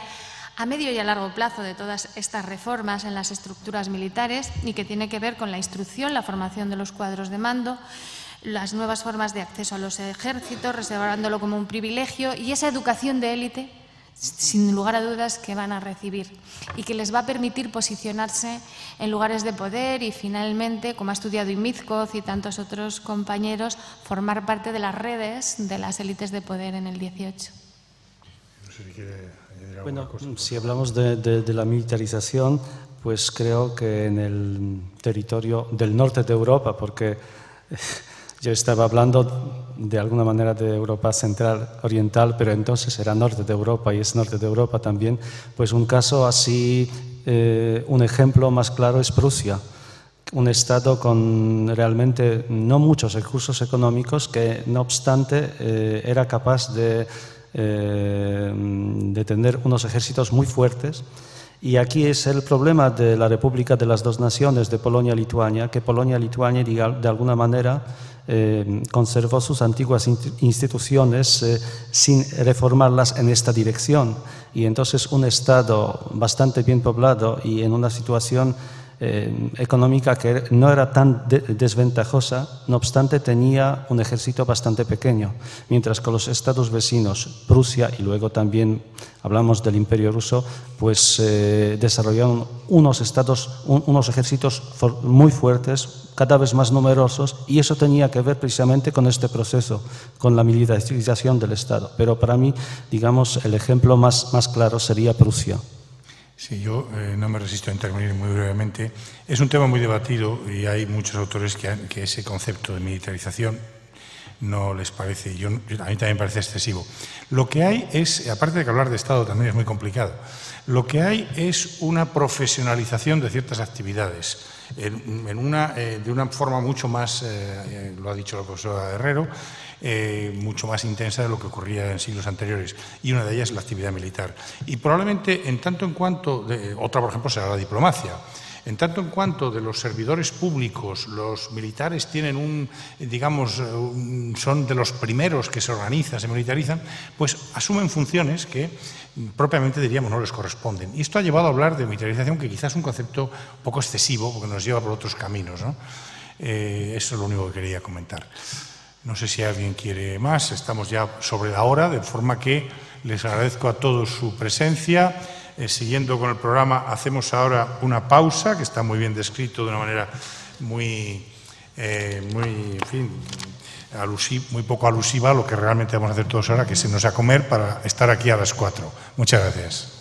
a medio y a largo plazo de todas estas reformas en las estructuras militares, y que tiene que ver con la instrucción, la formación de los cuadros de mando, las nuevas formas de acceso a los ejércitos, reservándolo como un privilegio, y esa educación de élite, sin lugar a dudas, que van a recibir y que les va a permitir posicionarse en lugares de poder y finalmente, como ha estudiado Imizkoz y tantos otros compañeros, formar parte de las redes de las élites de poder en el 18. No sé si quiere añadir Bueno, cosa. si hablamos de la militarización, pues creo que en el territorio del norte de Europa, porque yo estaba hablando de alguna manera de Europa central oriental, pero entonces era norte de Europa y es norte de Europa también, pues un caso así, un ejemplo más claro es Prusia, un Estado con realmente no muchos recursos económicos que no obstante era capaz de tener unos ejércitos muy fuertes. Y aquí es el problema de la República de las Dos Naciones, de Polonia y Lituania, que Polonia y Lituania de alguna manera conservó sus antiguas instituciones sin reformarlas en esta dirección. Y entonces un Estado bastante bien poblado y en una situación económica que no era tan desventajosa, no obstante tenía un ejército bastante pequeño, mientras que los estados vecinos, Prusia y luego también hablamos del Imperio Ruso, pues desarrollaron unos ejércitos muy fuertes, cada vez más numerosos, y eso tenía que ver precisamente con este proceso, con la militarización del Estado. Pero para mí, digamos, el ejemplo más claro sería Prusia. Sí, yo no me resisto a intervenir muy brevemente. Es un tema muy debatido y hay muchos autores que ese concepto de militarización no les parece, a mí también me parece excesivo. Lo que hay es, aparte de que hablar de Estado también es muy complicado, lo que hay es una profesionalización de ciertas actividades de una forma mucho más, lo ha dicho la profesora Herrero, mucho más intensa de lo que ocurría en siglos anteriores, y una de ellas es la actividad militar. Y probablemente, en tanto en cuanto, otra por ejemplo será la diplomacia, en tanto en cuanto de los servidores públicos, los militares tienen son de los primeros que se organizan, se militarizan, pues asumen funciones que propiamente diríamos no les corresponden. Y esto ha llevado a hablar de militarización, que quizás es un concepto un poco excesivo, porque nos lleva por otros caminos, ¿no? Eso es lo único que quería comentar. No sé si alguien quiere más, estamos ya sobre la hora, de forma que les agradezco a todos su presencia. Siguiendo con el programa, hacemos ahora una pausa, que está muy bien descrito de una manera muy poco alusiva a lo que realmente vamos a hacer todos ahora, que es irnos a comer para estar aquí a las 4. Muchas gracias.